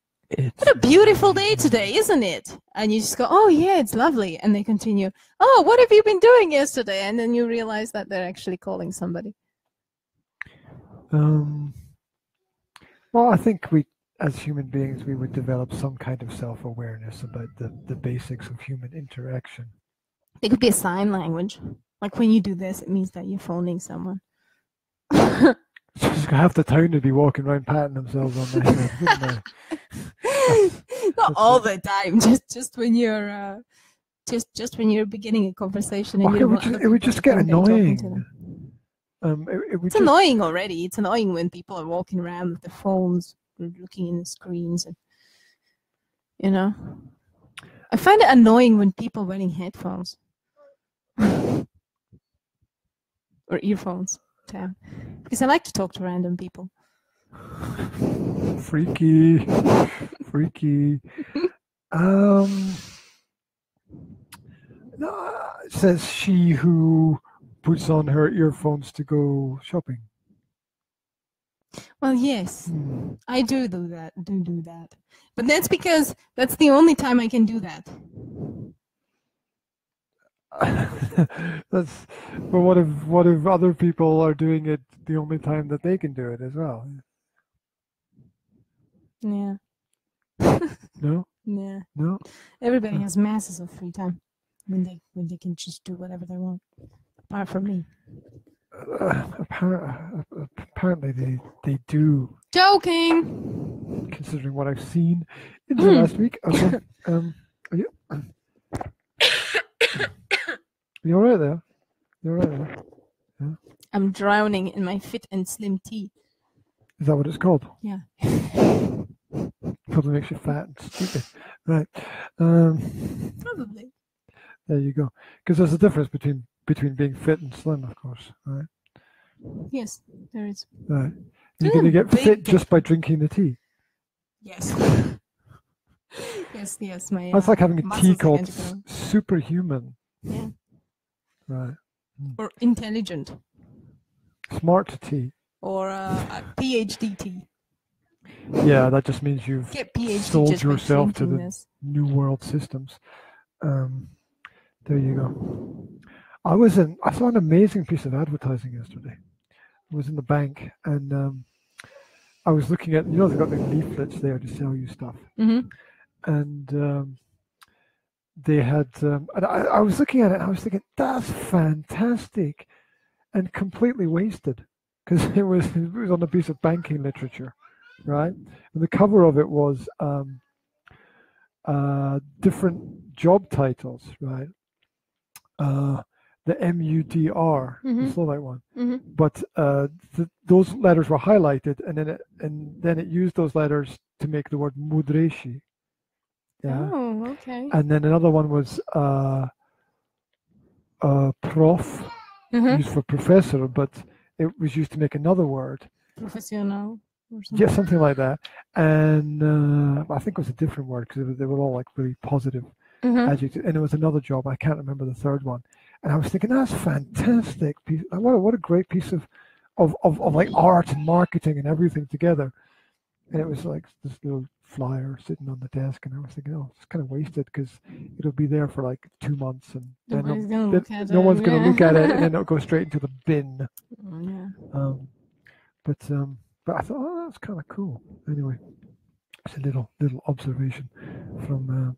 "What a beautiful day today, isn't it?" And you just go, "Oh yeah, it's lovely." And they continue, "Oh, what have you been doing yesterday?" And then you realize that they're actually calling somebody. Well, I think we, as human beings, we would develop some kind of self-awareness about the basics of human interaction. It could be a sign language. Like when you do this, it means that you're phoning someone. Just half the town would be walking around patting themselves on the head, wouldn't they? Not all the time, just when you're just when you're beginning a conversation and it would just get annoying. It's annoying already. It's annoying when people are walking around with their phones, looking in the screens, and I find it annoying when people are wearing headphones or earphones, because I like to talk to random people. Freaky. Says she who puts on her earphones to go shopping. Well, yes, I do that. Do that, but that's because that's the only time I can do that. That's. But what if other people are doing it the only time that they can do it as well? Yeah. No. Yeah. No. Everybody has masses of free time when they can just do whatever they want, apart from me. Apparently they do. Joking. Considering what I've seen in the last week. Okay. You all right there? You all right there? Yeah. I'm drowning in my fit and slim tea. Is that what it's called? Yeah. Probably makes you fat and stupid. Right. Probably. There you go. Because there's a difference between being fit and slim, of course. Right. Yes, there is. Right. You're going to get fit just by drinking the tea. Yes. yes. My. That's like having a tea called Superhuman. Yeah. Right. Or intelligent. Smart tea. Or a PhD tea. Yeah, that just means you've sold yourself to the New World systems. There you go. I saw an amazing piece of advertising yesterday. I was in the bank and I was looking at, they've got the leaflets there to sell you stuff. Mm-hmm. And they had, and I was looking at it and I was thinking, that's fantastic and completely wasted because it was on a piece of banking literature, right? And the cover of it was different job titles, right? The MUDR, the slow light one, but those letters were highlighted, and then it used those letters to make the word mudreshi. Yeah. Oh, okay. And then another one was prof, used for professor, but it was used to make another word. Professional. Or something. Yeah, something like that. And I think it was a different word because they were all like really positive adjectives. And it was another job. I can't remember the third one. And I was thinking, that's fantastic. What a great piece of like art and marketing and everything together. And it was like this little flyer sitting on the desk. And I was thinking, oh, it's kind of wasted because it'll be there for like 2 months and then no one's going to look at it and then it'll go straight into the bin. But I thought, oh, that's kind of cool. Anyway, it's a little observation from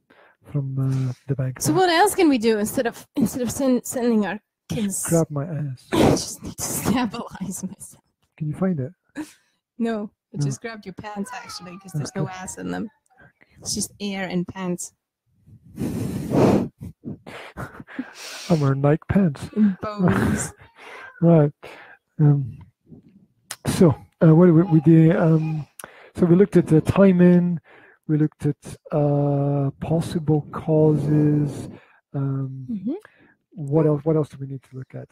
the bank. So what else can we do instead of sending our kids? Grab my ass. I just need to stabilize myself. Can you find it? No, I just grabbed your pants actually because there's no ass in them. It's just air and pants. I'm wearing Nike pants. And bows. Right. So what we did? So we looked at the timing. We looked at possible causes. What else? What else do we need to look at?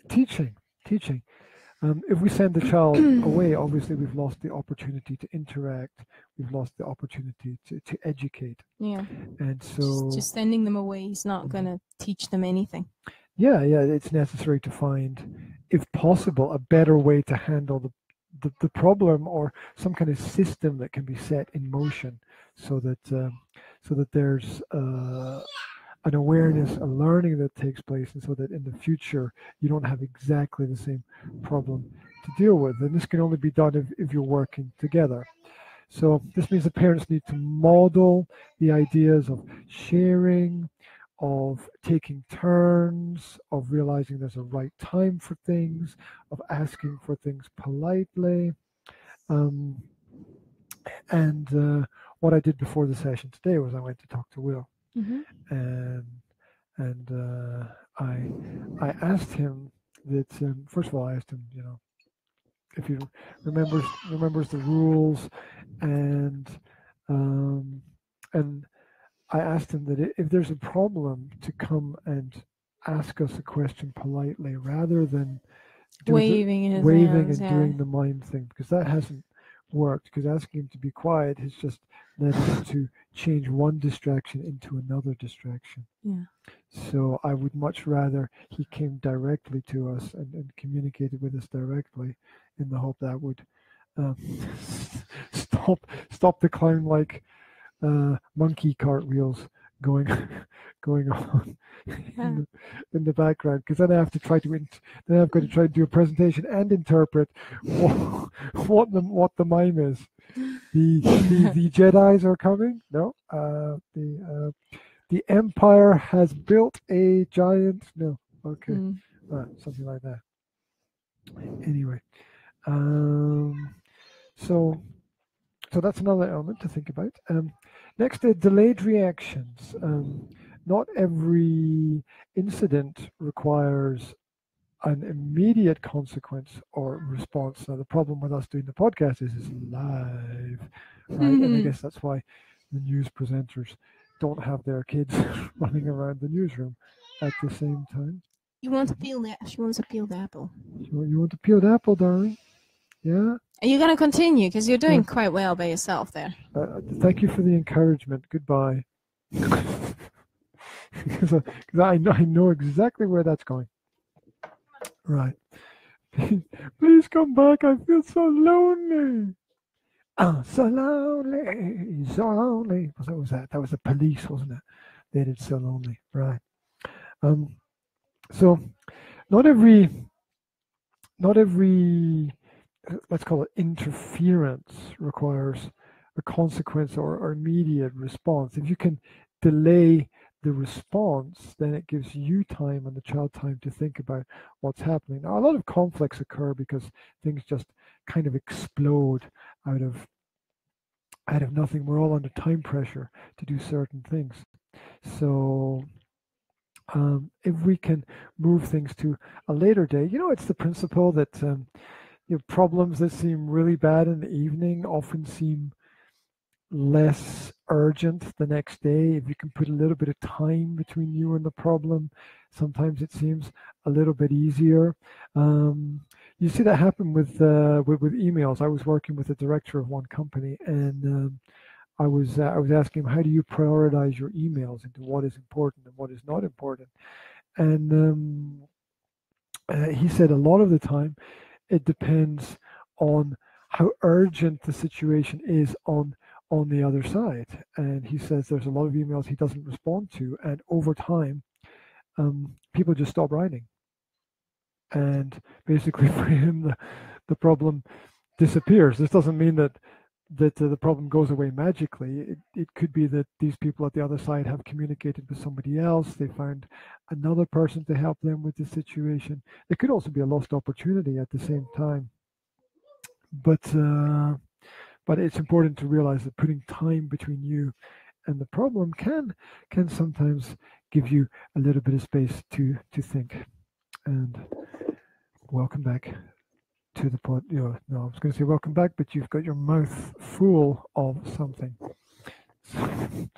Teaching. If we send the child away, obviously we've lost the opportunity to interact. We've lost the opportunity to educate. Yeah. And so just sending them away is not going to teach them anything. Yeah, it's necessary to find, if possible, a better way to handle the problem or some kind of system that can be set in motion so that there's an awareness, a learning that takes place, and so that in the future you don't have exactly the same problem to deal with. And this can only be done if you're working together. So this means the parents need to model the ideas of sharing, of taking turns, of realizing there's a right time for things, of asking for things politely. And what I did before the session today was I went to talk to Will. And I asked him that, first of all, I asked him, if he remembers the rules, and I asked him that if there's a problem, to come and ask us a question politely rather than waving and doing the mind thing, because that hasn't worked, because asking him to be quiet has just led him to change one distraction into another distraction. Yeah. So I would much rather he came directly to us and communicated with us directly, in the hope that would stop the clown like monkey cartwheels going going on in the background, because then I have to try to then I've got to try to do a presentation and interpret what the mime is. The Jedis are coming. No, the Empire has built a giant. No, okay, something like that. Anyway, so that's another element to think about. Next, delayed reactions. Not every incident requires an immediate consequence or response. Now, the problem with us doing the podcast is it's live, right? And I guess that's why the news presenters don't have their kids running around the newsroom at the same time. You want to peel that? She wants a peeled apple. You want a peeled apple, darling? Yeah. Are you going to continue? Because you're doing quite well by yourself there. Thank you for the encouragement. Goodbye. Because I know exactly where that's going. Right. Please come back. I feel so lonely. So lonely. So lonely. What was that? That was the Police, wasn't it? They did So Lonely. Right. So not every let's call it interference requires a consequence or immediate response. If you can delay the response, then it gives you time and the child time to think about what's happening. Now, a lot of conflicts occur because things just kind of explode out of nothing. We're all under time pressure to do certain things. So if we can move things to a later day, it's the principle that problems that seem really bad in the evening often seem less urgent the next day. If you can put a little bit of time between you and the problem, sometimes it seems a little bit easier. You see that happen with emails. I was working with the director of one company, and I was asking him, how do you prioritize your emails into what is important and what is not important? And he said a lot of the time it depends on how urgent the situation is on the other side. And he says there's a lot of emails he doesn't respond to, and over time people just stop writing, and basically for him the problem disappears. This doesn't mean that the problem goes away magically. It could be that these people at the other side have communicated with somebody else. They found another person to help them with the situation. There could also be a lost opportunity at the same time. But it's important to realize that putting time between you and the problem can sometimes give you a little bit of space to think. And welcome back to the pod. No, I was going to say welcome back, but you've got your mouth full of something. So,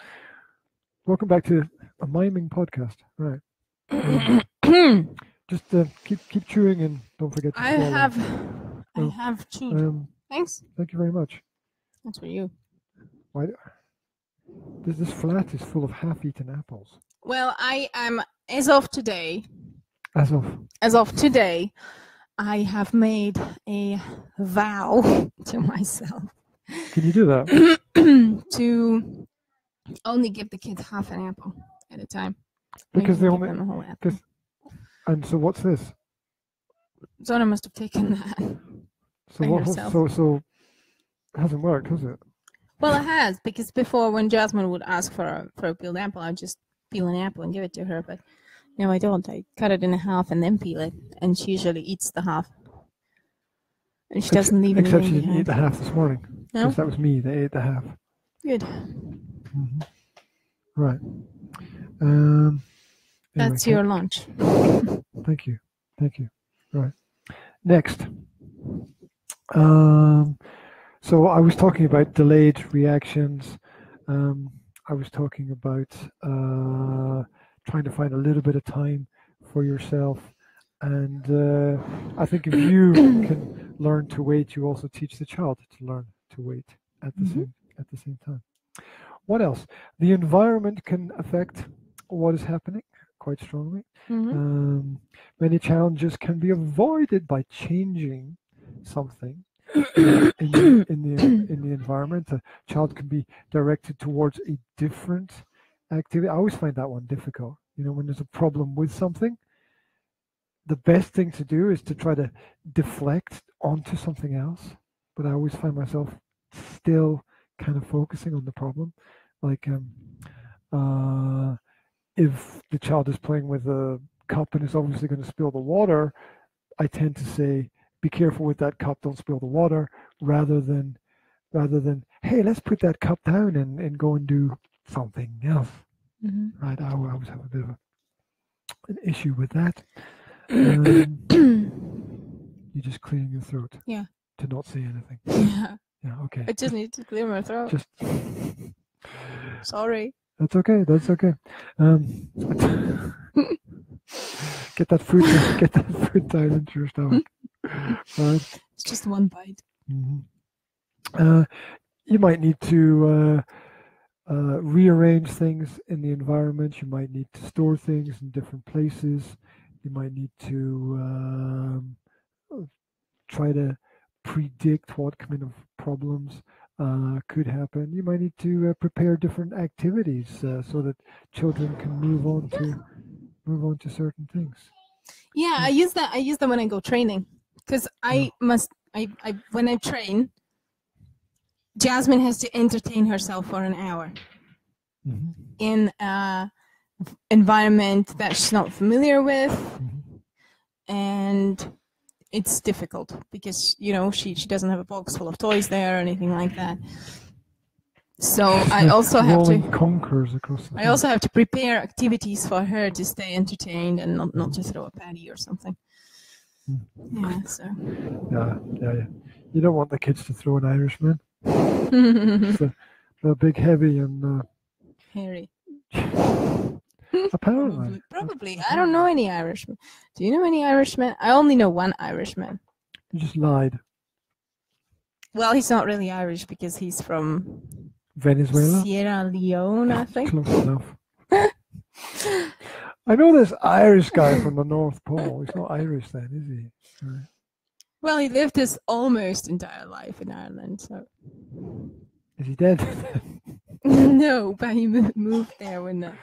welcome back to a miming podcast. Right. Just keep chewing and don't forget to swallow. I have chewed. Thanks. Thank you very much. That's for you. Why? This flat is full of half-eaten apples. Well, I am, as of today, I have made a vow to myself. Can you do that? To only give the kids half an apple at a time. Because they only. Give them a whole apple. And so what's this? Zona must have taken that. So it hasn't worked, has it? Well, it has, because before when Jasmine would ask for a peeled apple, I'd just peel an apple and give it to her. But no, I don't. I cut it in half and then peel it, and she usually eats the half. And she doesn't leave anything behind. Except she ate the half this morning. No? Because that was me that ate the half. Good. Mm-hmm. Right. Anyway, that's your lunch. Thank you. Right. Next. So I was talking about delayed reactions. I was talking about trying to find a little bit of time for yourself. And I think if you can learn to wait, you also teach the child to learn wait at the same time. What else? The environment can affect what is happening quite strongly. Many challenges can be avoided by changing something in the environment. A child can be directed towards a different activity. I always find that one difficult. You know, when there's a problem with something, the best thing to do is to try to deflect onto something else. But I always find myself still kind of focusing on the problem. Like if the child is playing with a cup and is obviously going to spill the water, I tend to say, be careful with that cup, don't spill the water, rather than hey, let's put that cup down and go and do something else. Right? I always have a bit of an issue with that. You're just clearing your throat. Yeah. To not say anything. Yeah. Yeah, okay. I just need to clear my throat. Just sorry. That's okay. That's okay. Get that fruit down into your stomach. Right. It's just one bite. You might need to rearrange things in the environment. You might need to store things in different places. You might need to try to predict what kind of problems could happen. You might need to prepare different activities so that children can move on to certain things. Yeah, I use that when I go training, because when I train, Jasmine has to entertain herself for an hour in an environment that she's not familiar with, and it's difficult because, you know, she doesn't have a box full of toys there or anything like that. So I also have to I also have to prepare activities for her to stay entertained and not just throw a patty or something. Yeah, so. Yeah. You don't want the kids to throw an Irishman. They're big, heavy, and hairy. Apparently. Probably. I don't know any Irishmen. Do you know any Irishmen? I only know one Irishman. You just lied. Well, he's not really Irish because he's from Venezuela? Sierra Leone, I think. Close enough. I know this Irish guy from the North Pole. He's not Irish then, is he? Right. Well, he lived his almost entire life in Ireland, so. Is he dead? No, but he moved there when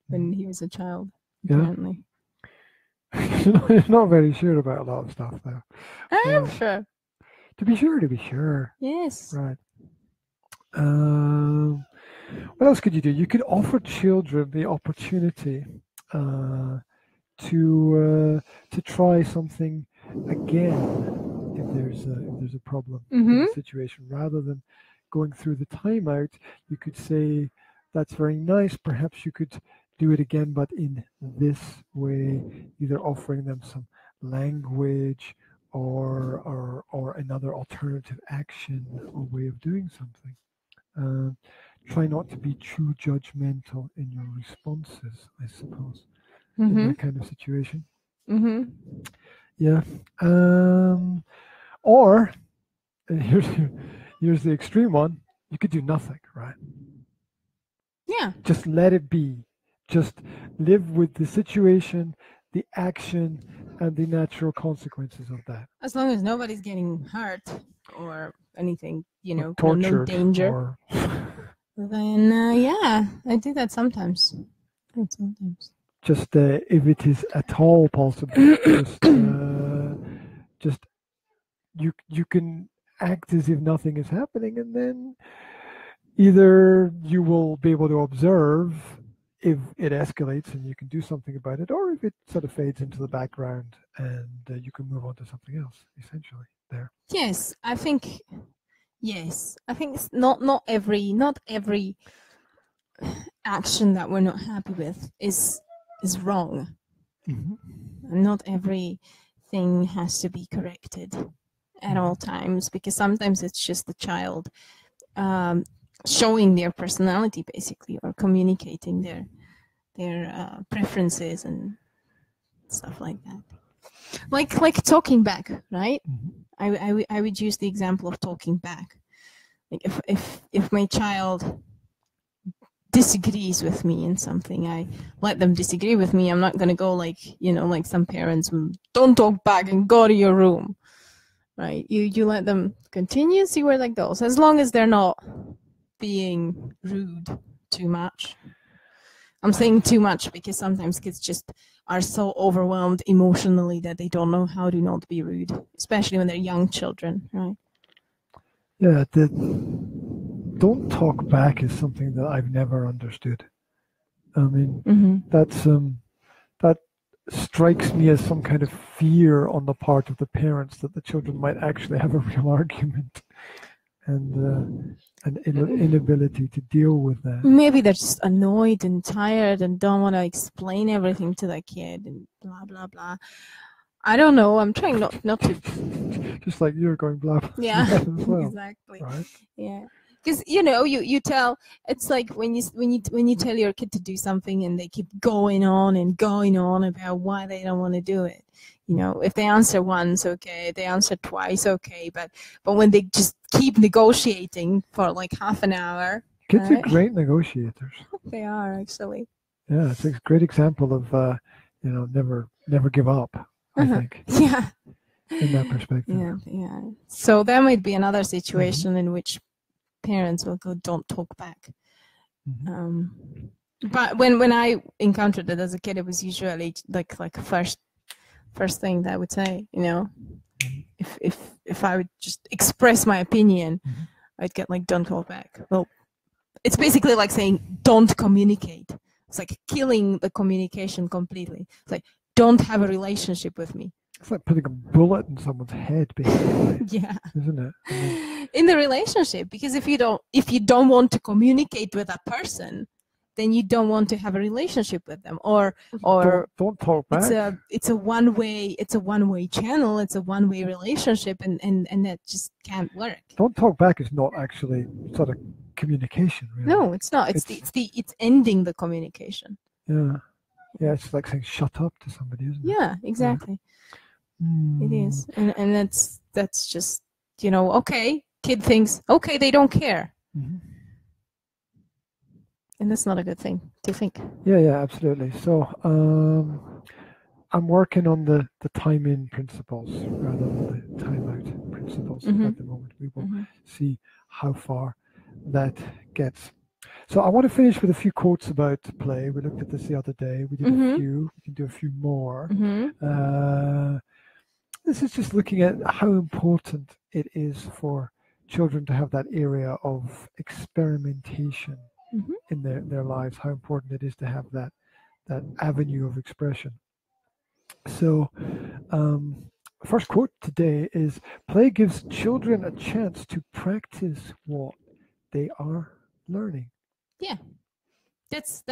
he was a child, apparently. You're not very sure about a lot of stuff, though. I am sure. To be sure. Yes. Right. What else could you do? You could offer children the opportunity to try something again if there's a problem in the situation, rather than going through the timeout. You could say, that's very nice, perhaps you could do it again, but in this way, either offering them some language or another alternative action or way of doing something. Try not to be too judgmental in your responses, I suppose, in that kind of situation. Yeah. Or here's the extreme one. You could do nothing, right? Yeah. Just let it be. Just live with the situation, the action, and the natural consequences of that. As long as nobody's getting hurt or anything, you know, tortured, no danger. Then yeah, I do that sometimes. Just if it is at all possible, just you can act as if nothing is happening, and then either you will be able to observe if it escalates and you can do something about it, or if it sort of fades into the background and you can move on to something else, essentially, there. Yes, I think it's not every action that we're not happy with is wrong. Not everything has to be corrected at all times, because sometimes it's just the child showing their personality, basically, or communicating their preferences and stuff like that. Like talking back, right? I would use the example of talking back. Like if my child disagrees with me in something, I let them disagree with me. I'm not going to go like, like some parents will, don't talk back and go to your room, right? You let them continue, see where that goes, as long as they're not being rude too much. I'm saying too much because sometimes kids just are so overwhelmed emotionally that they don't know how to not be rude, especially when they're young children, right? Yeah, don't talk back is something that I've never understood. I mean, that strikes me as some kind of fear on the part of the parents that the children might actually have a real argument, and an inability to deal with that. Maybe they're just annoyed and tired and don't want to explain everything to the kid and blah blah blah. I don't know. I'm trying not to. Just like you're going blah. Yeah, as well, exactly. Right? Yeah, because you tell. It's like when you tell your kid to do something and they keep going on about why they don't want to do it. If they answer once, okay. They answer twice, okay. But when they just keep negotiating for like half an hour. Kids are great negotiators. They are, actually. Yeah, it's a great example of never give up. I think. Yeah. In that perspective. Yeah. So that might be another situation in which parents will go, don't talk back. But when I encountered it as a kid, it was usually like first thing that I would say, if I would just express my opinion, I'd get like, don't talk back. Well, it's basically like saying, don't communicate. It's like killing the communication completely. It's like, don't have a relationship with me. It's like putting a bullet in someone's head, basically. Yeah. Isn't it? In the relationship, because if you don't want to communicate with a person, then you don't want to have a relationship with them, or don't talk back. It's a one-way channel. It's a one-way relationship, and that just can't work. Don't talk back is not actually sort of communication, really. No, it's not. It's ending the communication. Yeah. Yeah, it's like saying shut up to somebody, isn't it? Yeah, exactly. It is. And that's just, okay, kid thinks, okay, they don't care. And that's not a good thing to think. Yeah, absolutely. So I'm working on the time-in principles rather than the time-out principles at the moment. We will see how far that gets. So I want to finish with a few quotes about play. We looked at this the other day. We did a few. We can do a few more. This is just looking at how important it is for children to have that area of experimentation in their lives, how important it is to have that avenue of expression. So first quote today is, play gives children a chance to practice what they are learning. Yeah, that's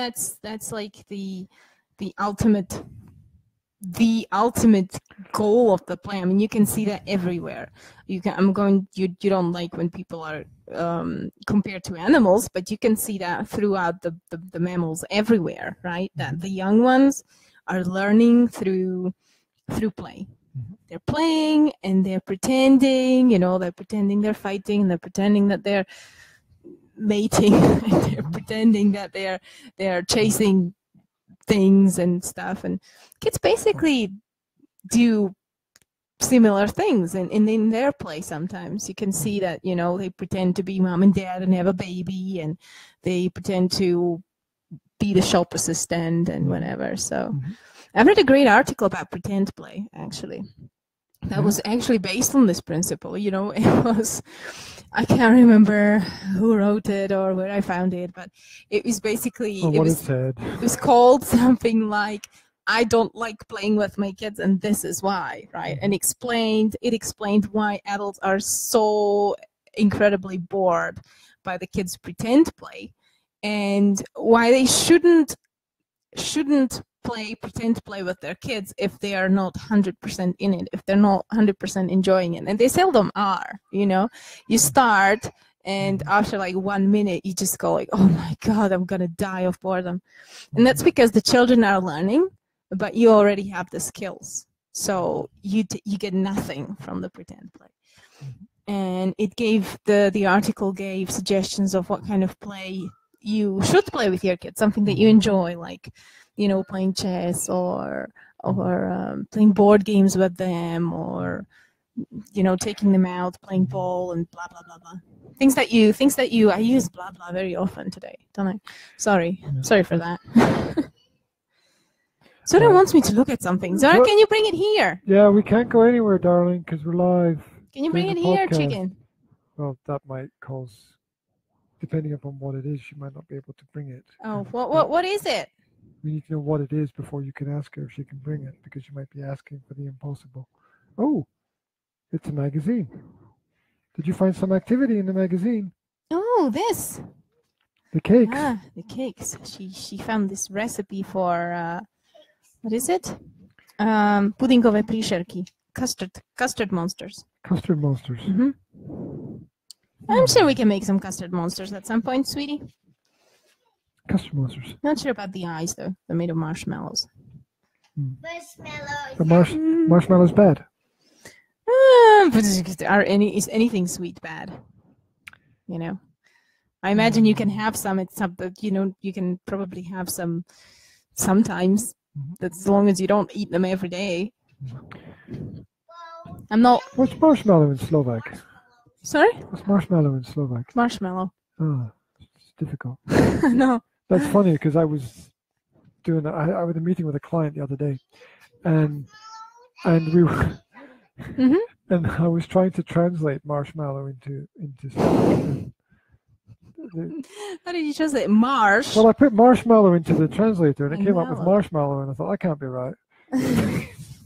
like the ultimate goal of the play. I mean, you can see that everywhere. You don't like when people are compared to animals, but you can see that throughout the mammals everywhere, right? That the young ones are learning through play. They're playing and they're pretending, they're pretending they're fighting, and they're pretending that they're mating, and they're pretending that they're chasing things and stuff. And kids basically do similar things in their play. Sometimes you can see that they pretend to be mom and dad and have a baby, and they pretend to be the shop assistant and whatever. So I've read a great article about pretend play, actually, that was actually based on this principle. It was, I can't remember who wrote it or where I found it, but it was basically, it was called something like, I don't like playing with my kids and this is why, right? And it explained why adults are so incredibly bored by the kids' pretend play, and why they shouldn't pretend play with their kids if they are not 100% in it, if they're not 100% enjoying it. And they seldom are. You start, and after like 1 minute you just go like, oh my god, I'm gonna die of boredom. And that's because the children are learning, but you already have the skills. So you get nothing from the pretend play. And it gave the article gave suggestions of what kind of play you should play with your kids, something that you enjoy, like, you know, playing chess or playing board games with them, or, you know, taking them out, playing ball and blah blah blah blah. Things that you I use blah blah very often today, don't I? Sorry for that. Zora wants me to look at something. Zora, can you bring it here? Yeah, we can't go anywhere, darling, because we're live. Can you bring it here, chicken? Well, that might cause, depending upon what it is, she might not be able to bring it. Oh, what is it? We need to know what it is before you can ask her if she can bring it, because you might be asking for the impossible. Oh, it's a magazine. Did you find some activity in the magazine? Oh, this. The cakes. Ah, the cakes. She found this recipe for what is it? Pudingové príšerky. Custard monsters. Custard monsters. Mm-hmm. I'm sure we can make some custard monsters at some point, sweetie. Custard monsters. Not sure about the eyes though. They're made of marshmallows. The marshmallow's bad. Is anything sweet bad? You know, I imagine you can have some. It's something, you know, you can probably have some sometimes. As long as you don't eat them every day. I'm not. What's marshmallow in Slovak? Sorry? What's marshmallow in Slovak? Marshmallow. Oh, it's difficult. No. That's funny because I was doing. I was in a meeting with a client the other day, and we were. And I was trying to translate marshmallow into Slovak. How did you translate marsh? Well, I put marshmallow into the translator, and it came up with marshmallow, and I thought that can't be right.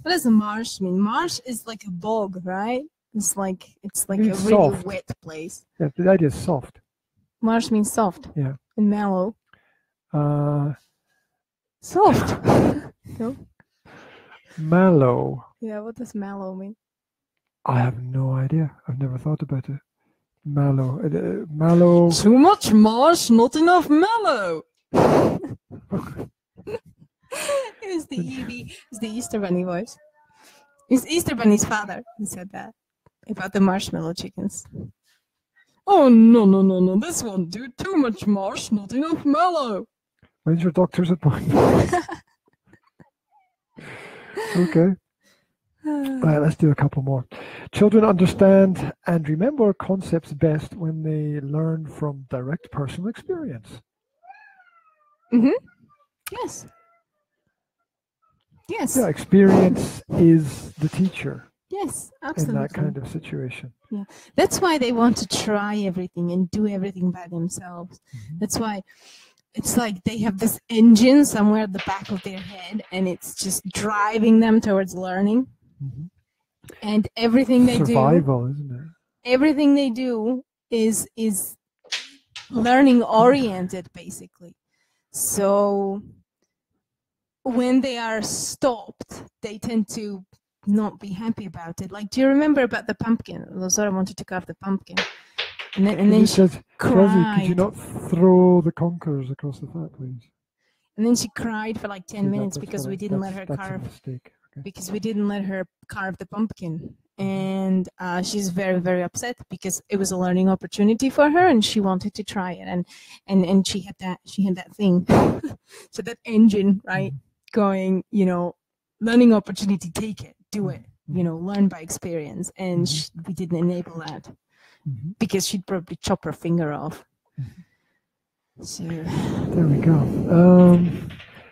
What does marsh mean? Marsh is like a bog, right? It's like a really soft. wet place. Yeah, the idea is soft. Marsh means soft. Yeah. And mallow. Soft. No. Mallow. Yeah, what does mallow mean? I have no idea. I've never thought about it. Mallow. Mallow. Too much marsh, not enough mallow. It's the Easter Bunny voice. It's Easter Bunny's father who said that about the marshmallow chickens. Oh, no. This won't do. Too much marsh, not enough mallow. When's your doctor's appointment? Okay. Right, let's do a couple more. Children understand and remember concepts best when they learn from direct personal experience. Yes. Yes. Yeah, experience is the teacher. Yes, absolutely. In that kind of situation. Yeah, that's why they want to try everything and do everything by themselves. That's why it's like they have this engine somewhere at the back of their head, and it's just driving them towards learning. And everything they survival, isn't it? Everything they do is learning oriented, basically. So when they are stopped, they tend to not be happy about it. Like, do you remember about the pumpkin? Zora wanted to carve the pumpkin, and then she cried. Could you not throw the conquerors across the fat, please? And then she cried for like 10 minutes because we didn't let her carve. Because we didn't let her carve the pumpkin, and she's very, very upset because it was a learning opportunity for her, and she wanted to try it, and she had that thing, so that engine, right, going, you know, learning opportunity, take it, do it, you know, learn by experience, and we didn't enable that because she'd probably chop her finger off. So there we go.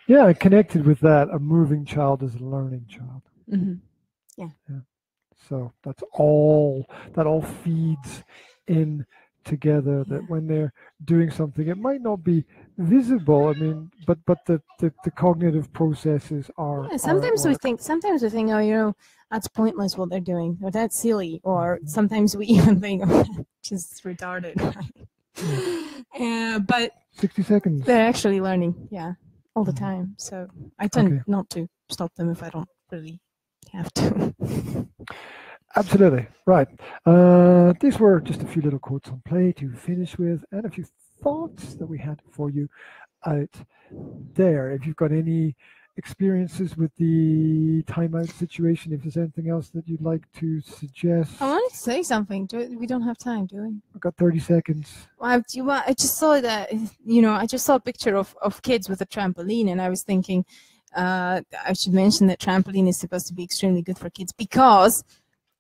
Yeah, connected with that, a moving child is a learning child. Yeah. So that all feeds in together. That when they're doing something, it might not be visible. I mean, but the cognitive processes are. Yeah, sometimes we think, oh, you know, that's pointless what they're doing, or that's silly, or sometimes we even think, oh, that's just retarded. But 60 seconds. They're actually learning. Yeah. All the time, so I tend not to stop them if I don't really have to. Absolutely, right. These were just a few little quotes on play to finish with, and a few thoughts that we had for you out there. If you've got any experiences with the timeout situation. If there's anything else that you'd like to suggest. I wanted to say something. We don't have time, do we? I've got 30 seconds. Well, I just saw that, I just saw a picture of kids with a trampoline, and I was thinking I should mention that trampoline is supposed to be extremely good for kids because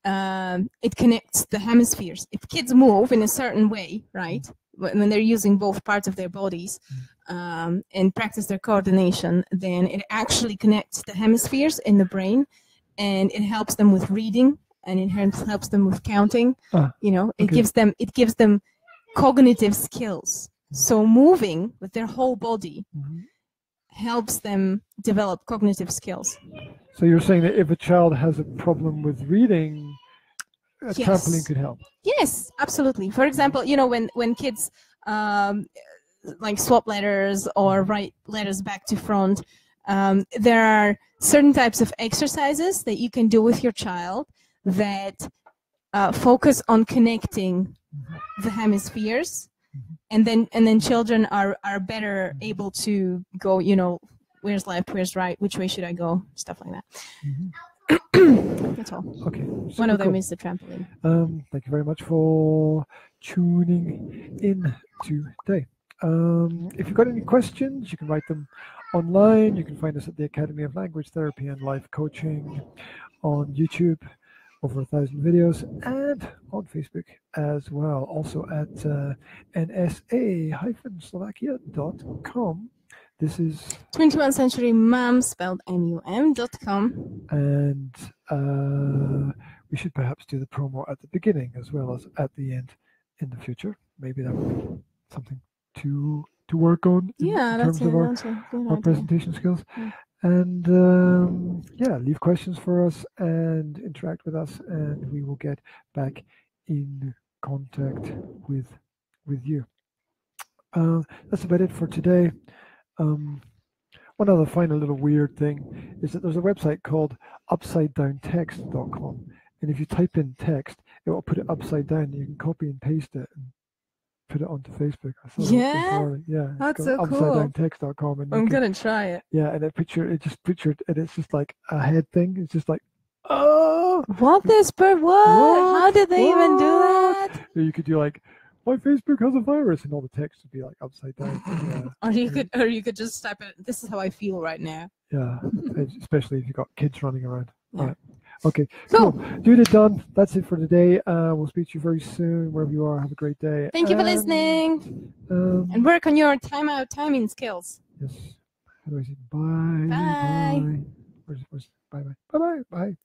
it connects the hemispheres. If kids move in a certain way, right, when they're using both parts of their bodies and practice their coordination, then it actually connects the hemispheres in the brain, and it helps them with reading, and it helps them with counting. It gives them cognitive skills. So moving with their whole body helps them develop cognitive skills. So you're saying that if a child has a problem with reading, a trampoline could help? Yes, absolutely. For example, when kids like swap letters or write letters back to front, there are certain types of exercises that you can do with your child that focus on connecting the hemispheres, and then children are better able to go, where's left, where's right, which way should I go, stuff like that. That's all. Okay. One of them is the trampoline. Thank you very much for tuning in today. If you've got any questions, you can write them online. You can find us at the Academy of Language Therapy and Life Coaching on YouTube, over 1,000 videos, and on Facebook as well. Also at nsa-slovakia.com. This is 21st Century Mum, spelled MUM.com. And we should perhaps do the promo at the beginning as well as at the end in the future. Maybe that would be something to work on in terms of our presentation skills. Yeah. And leave questions for us and interact with us, and we will get back in contact with you. That's about it for today. One other final little weird thing is that there's a website called upsidedowntext.com, and if you type in text, it will put it upside down, and you can copy and paste it and put it onto Facebook. Yeah, that's so cool. Upsidedowntext.com, and I'm gonna try it. Yeah, and it's just like a head thing. It's just like, oh, what? How did they even do that? You could do like, my Facebook has a virus, and all the text would be like upside down. Yeah. Or you could just type it. This is how I feel right now. Yeah, especially if you've got kids running around. Yeah. Right. Okay, cool. Dude, it done. That's it for today. We'll speak to you very soon, wherever you are. Have a great day. Thank you for listening. And work on your timing skills. Yes. How do I say bye? Bye. Bye. Where's bye bye. Bye bye. Bye.